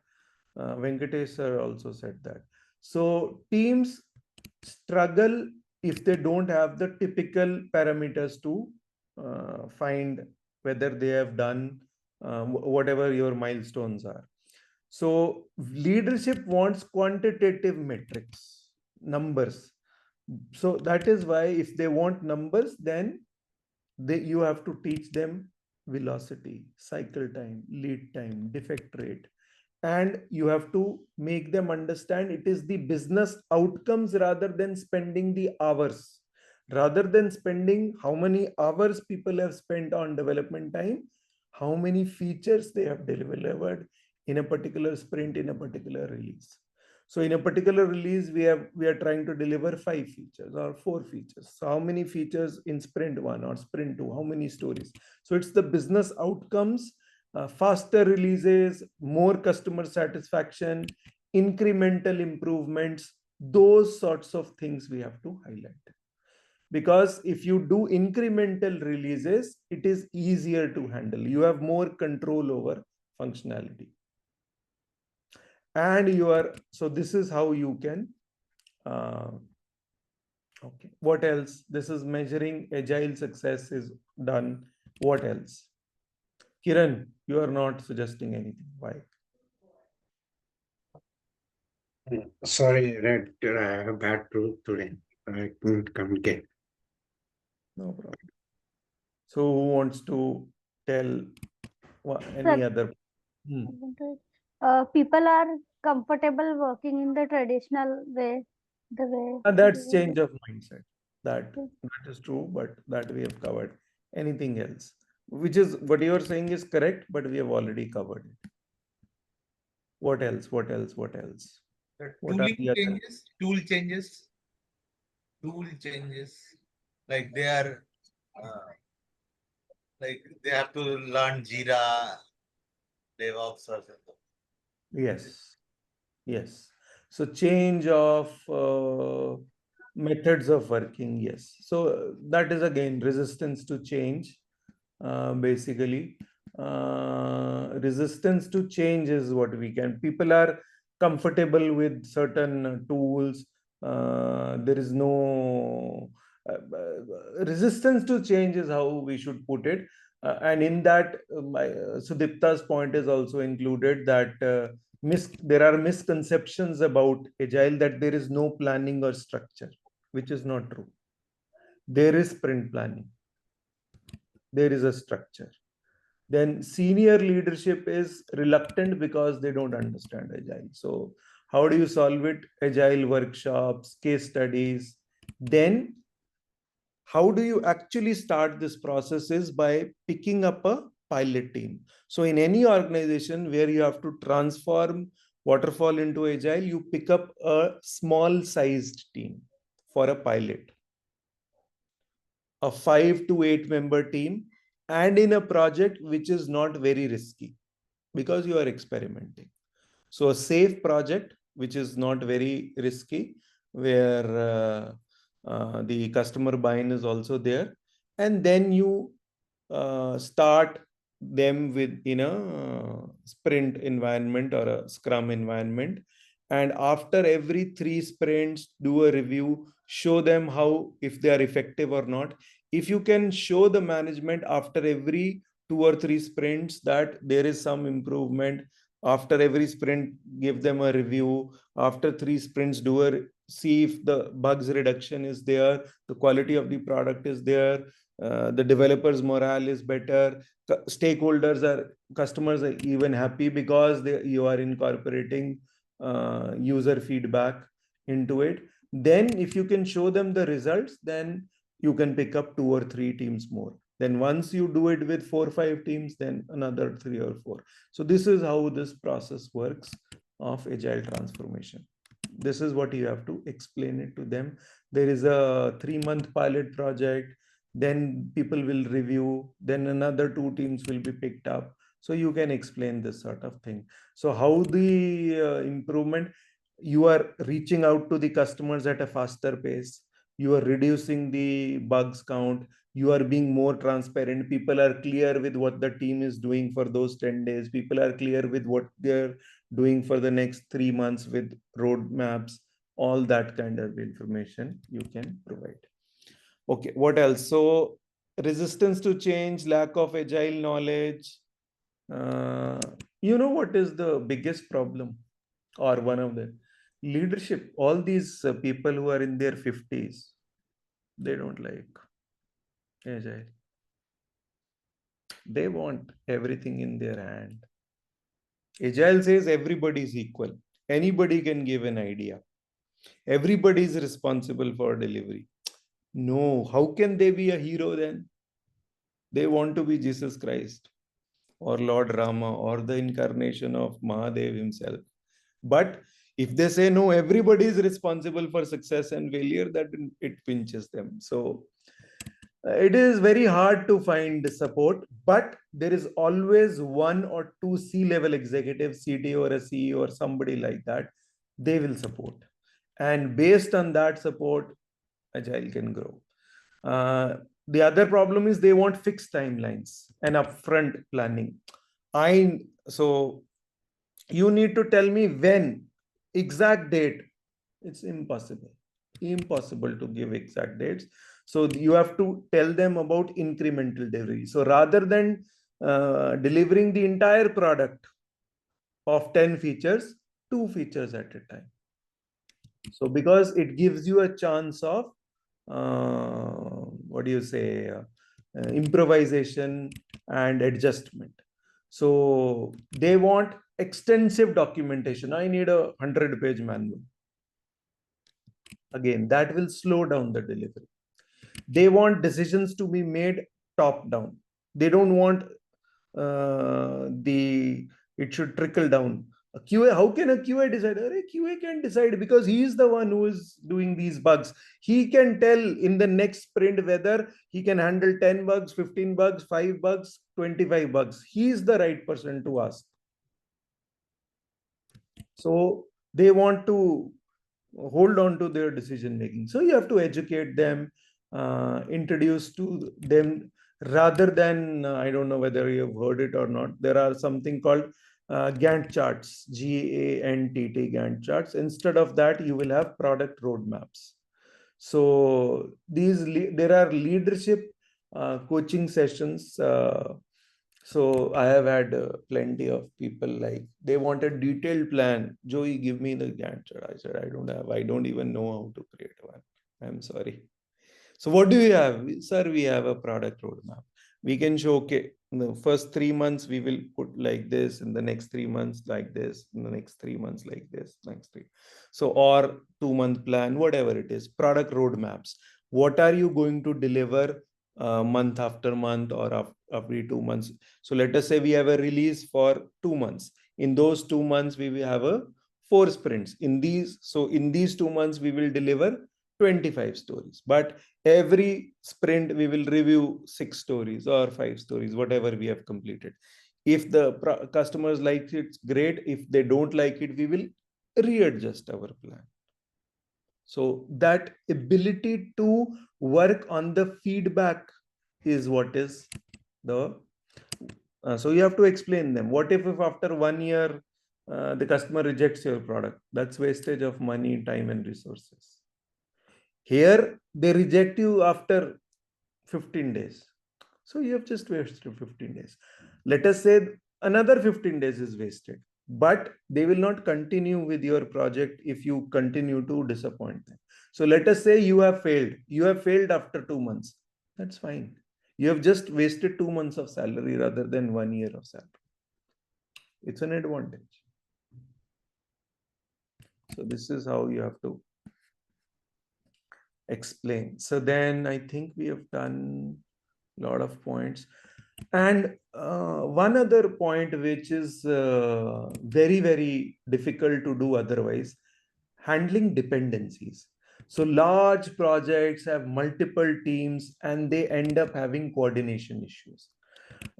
Venkatesh sir also said that. So teams struggle if they don't have the typical parameters to find whether they have done whatever your milestones are. So leadership wants quantitative metrics, numbers. So that is why if they want numbers, then you have to teach them velocity, cycle time, lead time, defect rate, and you have to make them understand it is the business outcomes rather than spending the hours, rather than spending how many hours people have spent on development time, how many features they have delivered in a particular sprint, in a particular release. So in a particular release, we are trying to deliver 5 features or 4 features. So how many features in sprint 1 or sprint 2? How many stories? So it's the business outcomes, faster releases, more customer satisfaction, incremental improvements. Those sorts of things we have to highlight. Because if you do incremental releases, it is easier to handle. You have more control over functionality. And so this is how you can Okay. What else? This is measuring agile success is done. What else? Kiran, you are not suggesting anything. Why? Sorry, Red, I have a bad tooth today. I couldn't communicate. No problem. So who wants to tell any Sir, other? Hmm. people are comfortable working in the traditional way, the way. And that's change of mindset. That is true, but that we have covered. Anything else? Which is what you are saying is correct, but we have already covered it. What else? What else? What else? The What are tooling the other? changes, tool changes. Like they are, like they have to learn Jira, DevOps or something. Yes. Yes. So change of methods of working. Yes. So that is again resistance to change. Basically, resistance to change is what we can. People are comfortable with certain tools. There is no resistance to change is how we should put it. And in that, Sudipta's point is also included that there are misconceptions about agile, that there is no planning or structure, which is not true. There is sprint planning, there is a structure. Then senior leadership is reluctant because they don't understand agile. So how do you solve it? Agile workshops, case studies. Then how do you actually start this process is by picking up a pilot team. So in any organization where you have to transform waterfall into agile, you pick up a small sized team for a pilot, a 5 to 8 member team, and in a project which is not very risky because you are experimenting. So a safe project which is not very risky, where the customer buy-in is also there, and then you start them with in a sprint environment or a scrum environment, and after every 3 sprints do a review, show them how, if they are effective or not. If you can show the management after every 2 or 3 sprints that there is some improvement, after every sprint give them a review, after 3 sprints do a see if the bugs reduction is there, the quality of the product is there, the developers morale is better, stakeholders are customers are even happy because you are incorporating user feedback into it. Then if you can show them the results, then you can pick up 2 or 3 teams more. Then once you do it with 4 or 5 teams, then another 3 or 4. So this is how this process works of agile transformation. This is what you have to explain it to them. There is a 3-month pilot project, then people will review, then another 2 teams will be picked up. So you can explain this sort of thing. So how the improvement, you are reaching out to the customers at a faster pace, you are reducing the bugs count, you are being more transparent, people are clear with what the team is doing for those 10 days, people are clear with what they're doing for the next 3 months with roadmaps. All that kind of information you can provide. Okay, what else? So resistance to change, lack of agile knowledge. uh, you know what is the biggest problem, or one of the leadership? All these people who are in their 50s, they don't like agile. They want everything in their hand. Agile says everybody is equal, anybody can give an idea, everybody is responsible for delivery. No, how can they be a hero then? They want to be Jesus Christ or Lord Rama or the incarnation of Mahadev himself. But if they say no, everybody is responsible for success and failure, that it pinches them. So it is very hard to find support, but there is always 1 or 2 C-level executives, CTO or a CEO or somebody like that, they will support. And based on that support, Agile can grow. The other problem is they want fixed timelines and upfront planning. So you need to tell me when, exact date. It's impossible. Impossible to give exact dates. So you have to tell them about incremental delivery. So rather than delivering the entire product of 10 features, 2 features at a time. So because it gives you a chance of what do you say, improvisation and adjustment. So they want extensive documentation. I need a 100-page manual. Again, that will slow down the delivery. They want decisions to be made top down. They don't want it should trickle down. A QA, how can a QA decide? QA can decide because he is the one who is doing these bugs. He can tell in the next sprint whether he can handle 10 bugs, 15 bugs, 5 bugs, 25 bugs. He is the right person to ask. So they want to hold on to their decision making. So you have to educate them, introduce to them, rather than I don't know whether you have heard it or not. There are something called Gantt charts, GANTT Gantt charts. Instead of that, you will have product roadmaps. So there are leadership coaching sessions. So I have had plenty of people like they want a detailed plan. Joey, give me the Gantt chart. I said, I don't even know how to create one. I'm sorry. So what do we have? Sir, we have a product roadmap. We can show, okay, in the first 3 months, we will put like this, in the next 3 months like this, in the next 3 months like this, next 3. So, or 2-month plan, whatever it is, product roadmaps. What are you going to deliver month after month or every 2 months? So let us say we have a release for 2 months. In those 2 months, we will have a 4 sprints. In these 2 months, we will deliver 25 stories. But every sprint, we will review 6 stories or 5 stories, whatever we have completed. If the customers like it, great. If they don't like it, we will readjust our plan. So that ability to work on the feedback is what is the so you have to explain them. What if after 1 year the customer rejects your product? That's wastage of money, time, and resources. Here they reject you after 15 days. So you have just wasted 15 days. Let us say another 15 days is wasted, but they will not continue with your project if you continue to disappoint them. So let us say you have failed. You have failed after 2 months. That's fine. You have just wasted 2 months of salary rather than 1 year of salary. It's an advantage. So this is how you have to explain. So then I think we have done a lot of points. And one other point which is very, very difficult to do otherwise, handling dependencies. So large projects have multiple teams and they end up having coordination issues.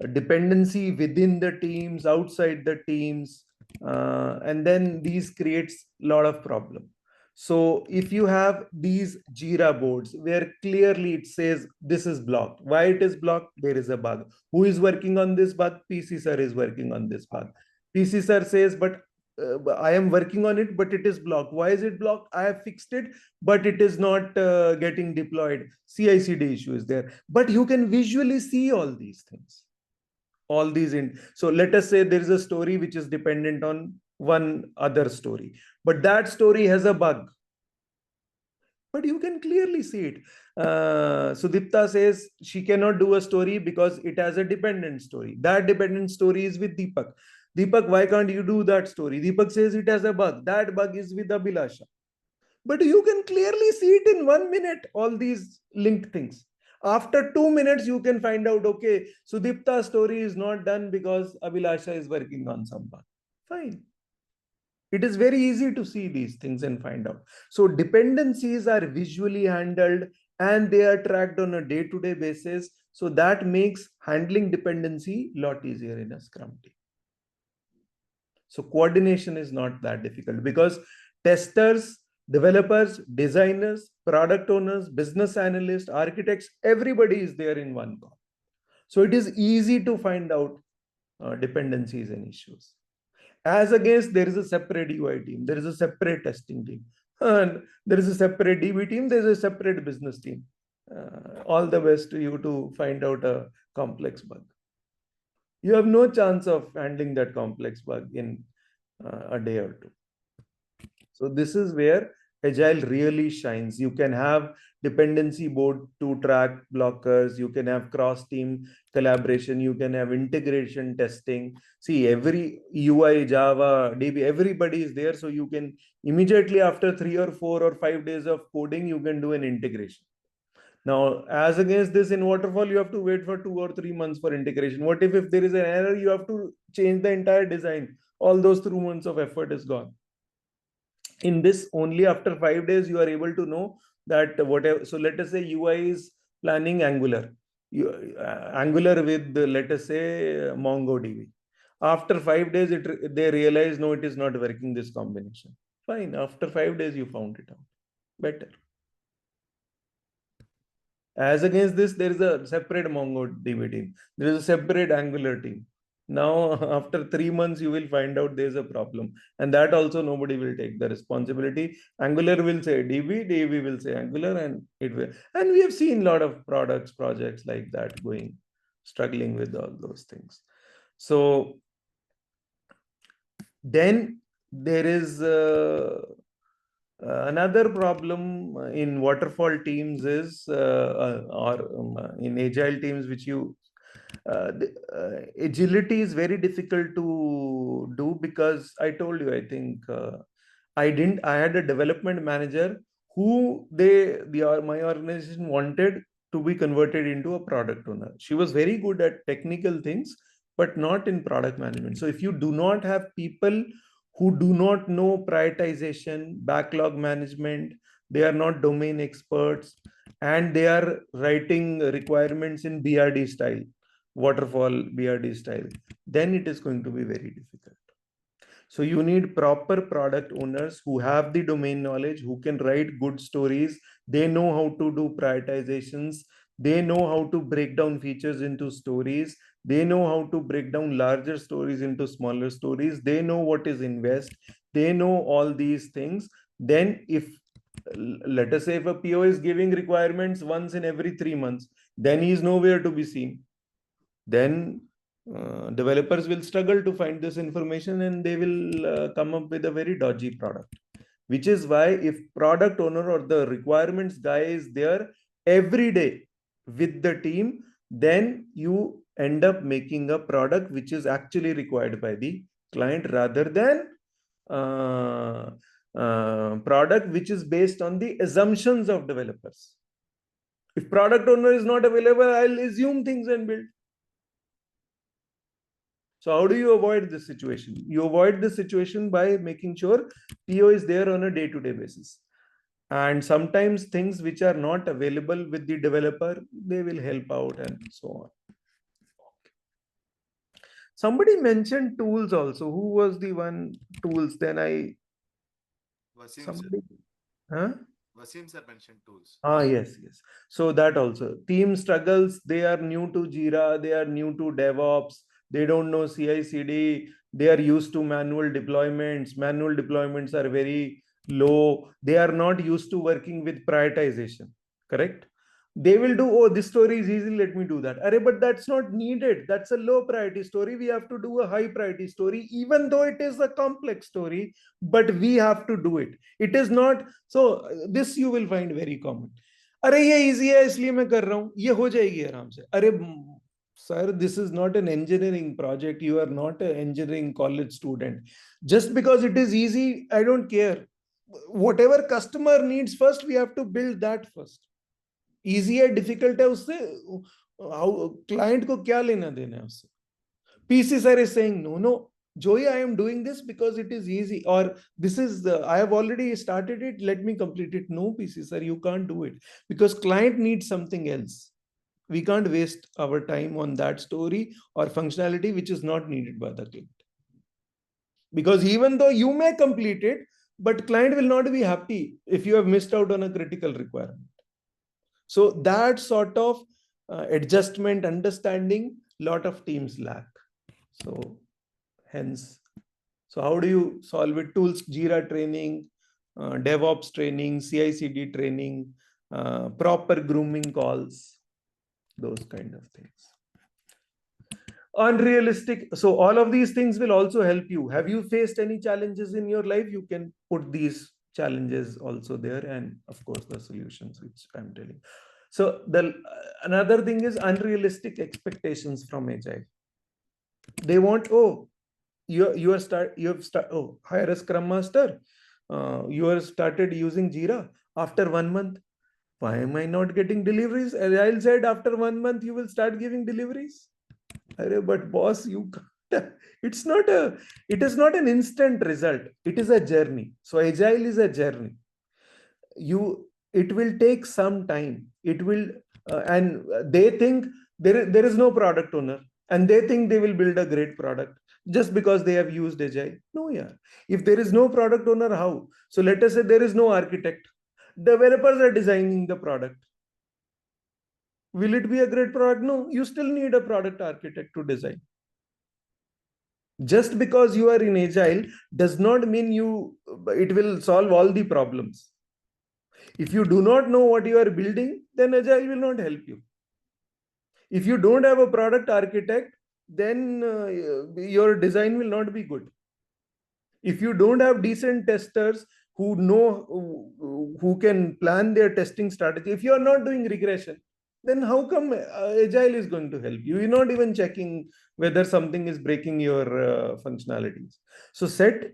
A dependency within the teams, outside the teams, and then these creates a lot of problem. So if you have these Jira boards where clearly it says this is blocked, why it is blocked? There is a bug. Who is working on this bug? PC sir is working on this bug. PC sir says, but I am working on it, but it is blocked. Why is it blocked? I have fixed it, but it is not getting deployed. CI/CD issue is there. But you can visually see all these things. All these in. So let us say there is a story which is dependent on one other story, but that story has a bug. But you can clearly see it. Sudipta says she cannot do a story because it has a dependent story. That dependent story is with Deepak. Deepak, why can't you do that story? Deepak says it has a bug. That bug is with Abhilasha. But you can clearly see it in 1 minute, all these linked things. After 2 minutes, you can find out, okay, Sudipta's story is not done because Abhilasha is working on some bug. Fine. It is very easy to see these things and find out. So dependencies are visually handled and they are tracked on a day-to-day basis. So that makes handling dependency a lot easier in a Scrum team. So coordination is not that difficult because testers, developers, designers, product owners, business analysts, architects, everybody is there in one call. So it is easy to find out dependencies and issues. As against, there is a separate UI team, there is a separate testing team. And there is a separate DB team, there's a separate business team. All the best to you to find out a complex bug. You have no chance of handling that complex bug in a day or two. So this is where Agile really shines. You can have dependency board to track blockers. You can have cross-team collaboration. You can have integration testing. See, every UI, Java, DB, everybody is there. So you can immediately after 3 or 4 or 5 days of coding, you can do an integration. Now, as against this in waterfall, you have to wait for 2 or 3 months for integration. What if there is an error, you have to change the entire design. All those 3 months of effort is gone. In this, only after 5 days, you are able to know that whatever. So let us say UI is planning Angular. Angular with, let us say, MongoDB. After 5 days, they realize, no, it is not working, this combination. Fine. After 5 days, you found it out. Better. As against this, there is a separate MongoDB team. There is a separate Angular team. Now, after 3 months, you will find out there's a problem. And that also nobody will take the responsibility. Angular will say DB, DB will say Angular, and it will. And we have seen a lot of projects like that going, struggling with all those things. So then there is another problem in waterfall teams is, or in agile teams, which agility is very difficult to do, because I told you, I think I had a development manager who my organization wanted to be converted into a product owner. She was very good at technical things, but not in product management. So if you do not have people who do not know prioritization, backlog management, they are not domain experts, and they are writing requirements in BRD style, waterfall BRD style, then it is going to be very difficult. So you need proper product owners who have the domain knowledge, who can write good stories. They know how to do prioritizations. They know how to break down features into stories. They know how to break down larger stories into smaller stories. They know what is invest. They know all these things. Then if, let us say, if a PO is giving requirements once in every 3 months, then he is nowhere to be seen. Then developers will struggle to find this information, and they will come up with a very dodgy product. Which is why, if product owner or the requirements guy is there every day with the team, then you end up making a product which is actually required by the client, rather than product which is based on the assumptions of developers. If product owner is not available, I'll assume things and build. So how do you avoid this situation? You avoid this situation by making sure PO is there on a day-to-day basis. And sometimes things which are not available with the developer, they will help out and so on. Somebody mentioned tools also. Who was the one? Tools. Then Wasim somebody. sir. Huh? Wasim sir mentioned tools. Yes. So that also. Team struggles. They are new to Jira. They are new to DevOps. They don't know CI/CD. They are used to manual deployments. Manual deployments are very low. They are not used to working with prioritization. Correct? They will do, oh, this story is easy, let me do that. But that's not needed. That's a low priority story. We have to do a high priority story, even though it is a complex story, but we have to do it. It is not, so this you will find very common. अरे ये easy है इसलिए मैं कर रहा हूँ, ये हो जाएगी आराम से. अरे sir, this is not an engineering project. You are not an engineering college student. Just because it is easy, I don't care. Whatever customer needs first, we have to build that first. Easy है difficult है, उससे client को क्या लेना देना है उससे. PC sir is saying no, Joey, I am doing this because it is easy, or this is I have already started it, let me complete it. No, PC sir, you can't do it because client needs something else. We can't waste our time on that story or functionality which is not needed by the client, because even though you may complete it, but client will not be happy if you have missed out on a critical requirement. So that sort of adjustment, understanding, lot of teams lack. So hence, so how do you solve it? Tools, Jira training, DevOps training, CI/CD training, proper grooming calls, those kind of things. Unrealistic. So all of these things will also help you. Have you faced any challenges in your life? You can put these challenges also there, and of course the solutions which I'm telling. So the another thing is unrealistic expectations from Agile. They want, oh, you have start, oh, hire a scrum master. You have started using Jira after 1 month. Why am I not getting deliveries? Agile said after 1 month you will start giving deliveries. But boss, you can't. It's not a, it is not an instant result. It is a journey. So Agile is a journey. It will take some time. It will, and they think there is no product owner, and they think they will build a great product just because they have used Agile. No, yeah. If there is no product owner, how? So let us say there is no architect. Developers are designing the product. Will it be a great product? No, you still need a product architect to design. Just because you are in Agile does not mean it will solve all the problems. If you do not know what you are building, then Agile will not help you. If you don't have a product architect, then your design will not be good. If you don't have decent testers who know, who can plan their testing strategy, if you are not doing regression, then how come Agile is going to help you? You're not even checking whether something is breaking your functionalities. So set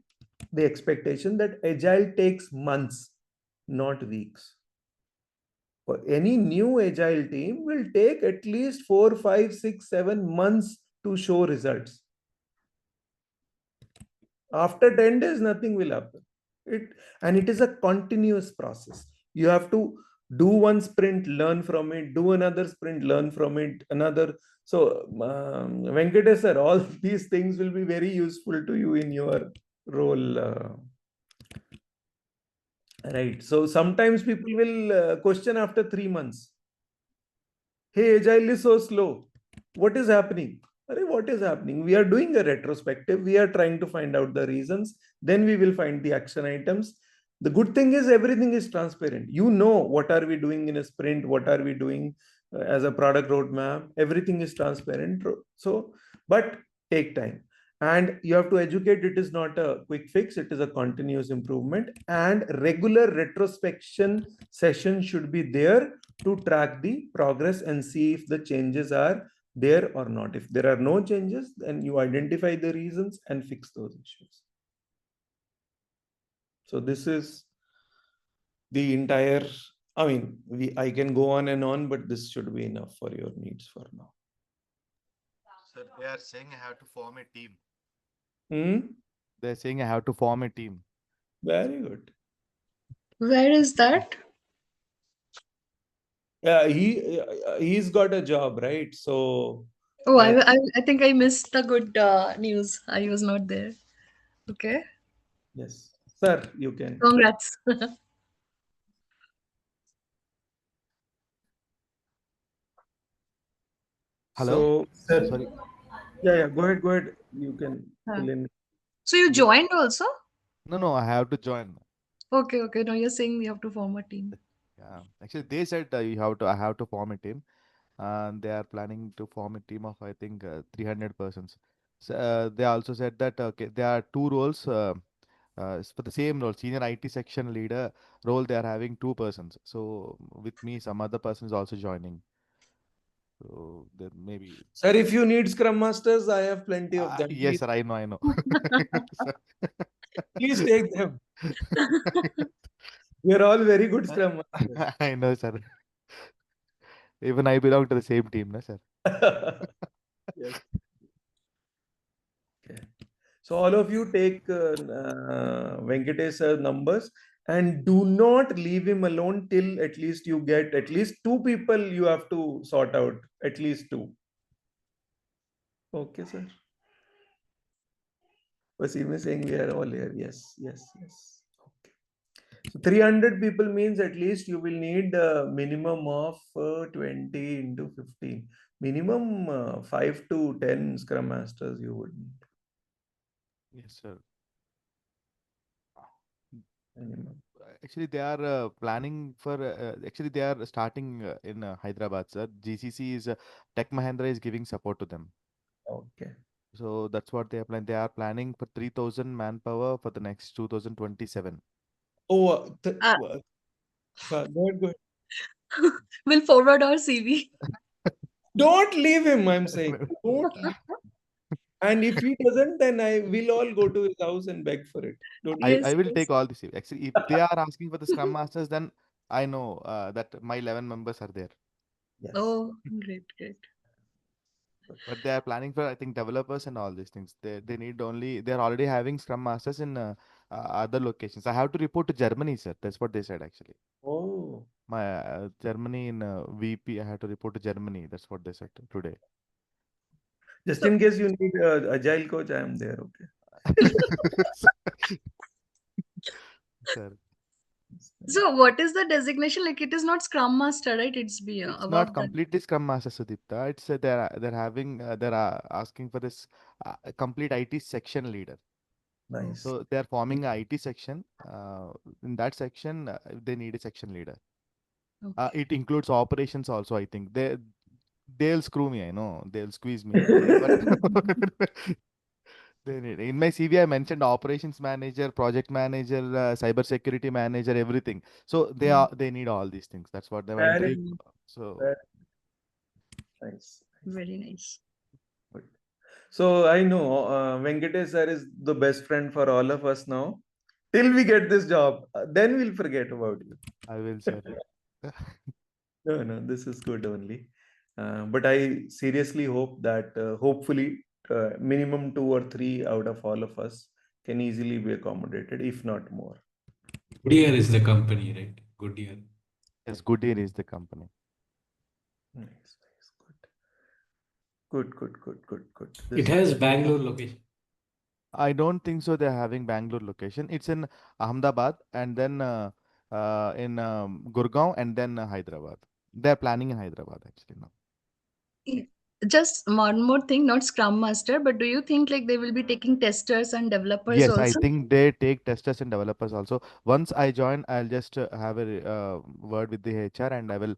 the expectation that Agile takes months, not weeks. For any new Agile team will take at least 4, 5, 6, 7 months to show results. After 10 days, nothing will happen. It is a continuous process. You have to do one sprint, learn from it, do another sprint, learn from it, another. So, Venkatesh sir, all these things will be very useful to you in your role. Right. So sometimes people will question after 3 months. Hey, Agile is so slow. What is happening? What is happening? We are doing a retrospective. We are trying to find out the reasons. Then we will find the action items. The good thing is everything is transparent. You know what are we doing in a sprint? What are we doing as a product roadmap? Everything is transparent. So, but take time. And you have to educate. It is not a quick fix. It is a continuous improvement. And regular retrospection session should be there to track the progress and see if the changes are there or not. If there are no changes, then you identify the reasons and fix those issues. So this is the entire, I can go on and on, but this should be enough for your needs for now. Sir, they are saying I have to form a team. Hmm? They're saying I have to form a team. Very good. Where is that? Yeah, he's got a job, right? So Oh, I, I think I missed the good news. I was not there. Okay. yes, sir, you can. Congrats. Hello? So Sir, Sorry. yeah, go ahead. You can Huh. fill in. So you joined also? No, I have to join. Okay. Now you're saying we have to form a team. Yeah. Actually, they said I have to form a team. And they are planning to form a team of, I think, 300 persons. So, they also said that, okay, there are two roles for the same role, senior IT section leader role, they are having two persons. So with me, some other person is also joining. So then maybe. Sir, if you need Scrum Masters, I have plenty of them. Yes, Please, sir, I know. please take them. We are all very good Scrum Masters. I know, sir. Even I belong to the same team, na, sir. Yes. Okay. So all of you take Venkatesh's numbers and do not leave him alone till at least you get at least two people you have to sort out, at least two. Okay, sir. Wasim is saying we are all here. Yes. Okay. So 300 people means at least you will need a minimum of 20 into 15. Minimum 5 to 10 Scrum Masters you would need. Yes, sir. minimum. Actually, they are planning for. Actually, they are starting in Hyderabad, sir. GCC is Tech Mahindra is giving support to them. Okay. So that's what they are planning. They are planning for 3,000 manpower for the next 2027. Oh, Uh, go ahead, go ahead. we'll forward our CV. Don't leave him, I'm saying. Don't leave. And if he doesn't, then I will all go to his house and beg for it. Don't I, worry. Yes, I will yes. take all this. Actually, if they are asking for the Scrum Masters, then I know that my 11 members are there. Yes. Oh, great, great. But they are planning for, I think, developers and all these things. They need only, they're already having Scrum Masters in other locations. I have to report to Germany, sir. That's what they said, actually. Oh, My Germany in VP, I have to report to Germany. That's what they said today. just So, in case you need agile coach, I am there. Okay. Sir, so what is the designation? Like, it is not Scrum Master, right? It's be it's not above that. completely Scrum Master, Sudipta. It's they're having they're asking for this complete IT section leader. Nice. So they're forming a IT section. In that section, they need a section leader. Okay. It includes operations also. I think they'll screw me. I know they'll squeeze me, but they need. In my CV, I mentioned operations manager, project manager, cyber security manager, everything. So they need all these things. That's what my Very, interview. Mm, So very nice. very nice. Good. So I know Venkatesh sir is the best friend for all of us now. Till we get this job, then we'll forget about you. I will, sir. No, no, this is good only. But I seriously hope that hopefully minimum two or three out of all of us can easily be accommodated, if not more. Goodyear is the company, right? Goodyear. Yes, Goodyear is the company. Nice, nice, good, good, good, good, good. It This is has Bangalore location. I don't think so. They're having Bangalore location. It's in Ahmedabad and then in Gurgaon and then Hyderabad. They're planning in Hyderabad actually now. Yeah. Just one more thing, not Scrum Master, but do you think like they will be taking testers and developers Yes, I also? think they take testers and developers also. Once I join, I'll just have a word with the HR and I will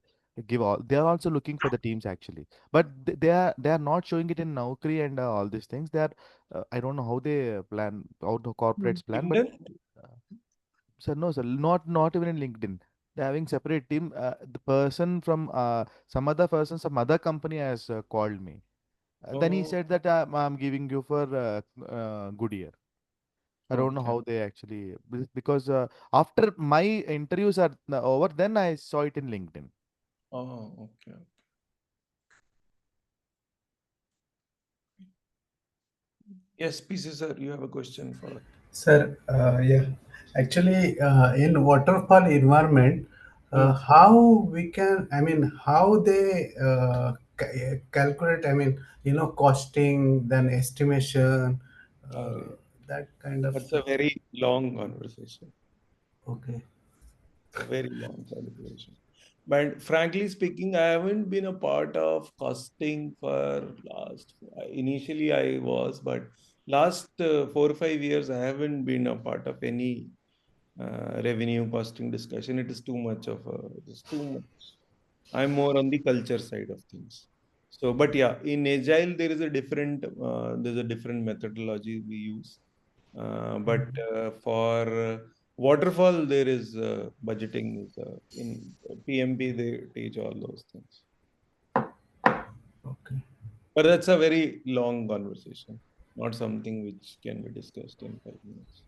give all. They are also looking for the teams actually, but they are not showing it in Naukri and all these things. They are I don't know how they plan, how the Hmm. corporates plan, but LinkedIn. uh, sir, no, sir, not even in LinkedIn. They're having separate team. The person from some other person, some other company has called me. Then he Oh, said that I'm giving you for Goodyear. I don't know okay. how they actually because after my interviews are over, then I saw it in LinkedIn. Oh, okay. Yes, PC sir, you have a question for. Sir, yeah, actually, in waterfall environment, Hmm. how we can, I mean, how they calculate, I mean, costing, then estimation, uh, Arey, that kind of that's a stuff. very long conversation. Okay. A very long conversation. But frankly speaking, I haven't been a part of costing for last. Initially, I was, but last 4 or 5 years, I haven't been a part of any revenue costing discussion. It is too much of a. It's too much. I'm more on the culture side of things. So, but yeah, in Agile there is a different there's a different methodology we use. But for waterfall there is budgeting is in PMP they teach all those things. Okay. But that's a very long conversation, not something which can be discussed in 5 minutes.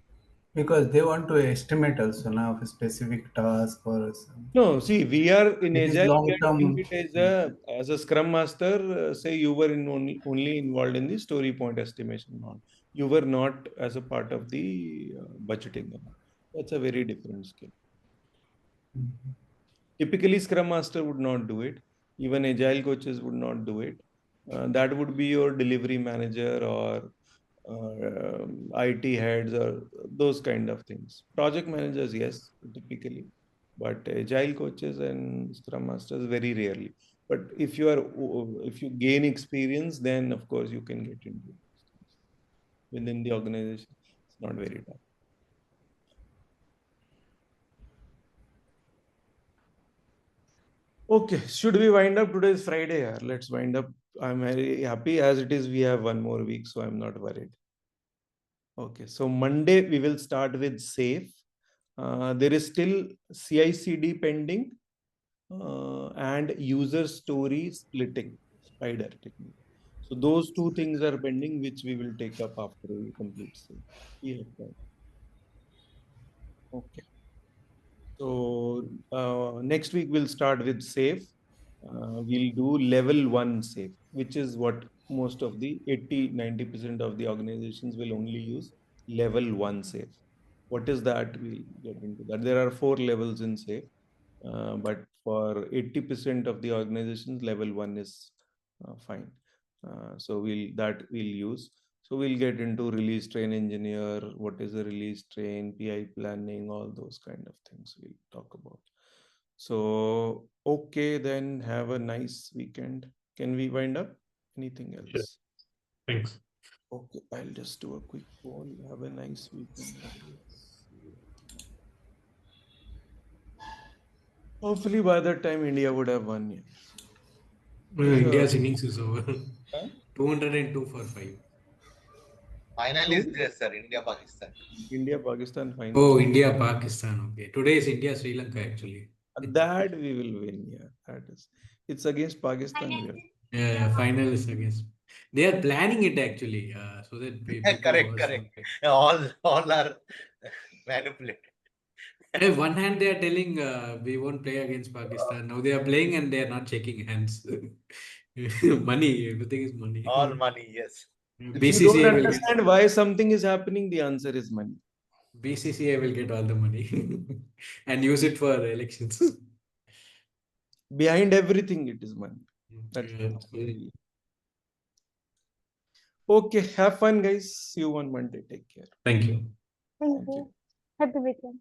Because they want to estimate also now of a specific task or some. No, see, we are in It is Agile, we long are doing term. it as a Scrum Master. Say you were only involved in the story point estimation. Not you were not as a part of the budgeting. That's a very different skill. Typically, Scrum Master would not do it. Even Agile coaches would not do it. That would be your delivery manager or IT heads or those kind of things. Project managers, yes, typically, but Agile coaches and Scrum Masters very rarely. But if you gain experience, then of course you can get into those things within the organization. It's not very tough. Okay, should we wind up? Today is Friday. Yeah. Let's wind up. I'm very happy as it is. We have one more week, so I'm not worried. Okay, so Monday we will start with safe. There is still CI/CD pending and user story splitting, spider technique. So those two things are pending, which we will take up after we complete safe. We have time. Okay. So next week we'll start with safe. We'll do level 1 safe, which is what most of the 80-90% of the organizations will only use level 1 safe. What is that? We'll get into that. There are 4 levels in safe, but for 80% of the organizations, level 1 is fine. So we'll use. So we'll get into release train engineer, what is a release train, PI planning, all those kind of things we'll talk about. So, okay, then have a nice weekend. Can we wind up? Anything else? Sure. Thanks. Okay, I'll just do a quick poll. Have a nice weekend. Hopefully by that time India would have won. Yeah. India's innings is over. Huh? 202 for 5. Final is there, sir. India Pakistan. India Pakistan final. Oh, India Pakistan. Okay. Today is India Sri Lanka actually. That we will win. Yeah, that is. It's against Pakistan. We are. Yeah, final is against. They are planning it actually, so that people Correct, also correct. play. All are manipulated. On one hand, they are telling we won't play against Pakistan. Now they are playing and they are not shaking hands. Money, everything is money. All money, yes. If you don't BCCI will get understand why something is happening, the answer is money. BCCI will get all the money and use it for elections. Behind everything, it is money. That's Yeah, really. Okay, have fun, guys. See you on Monday. Take care. thank you. Thank Thank you. you. Happy weekend.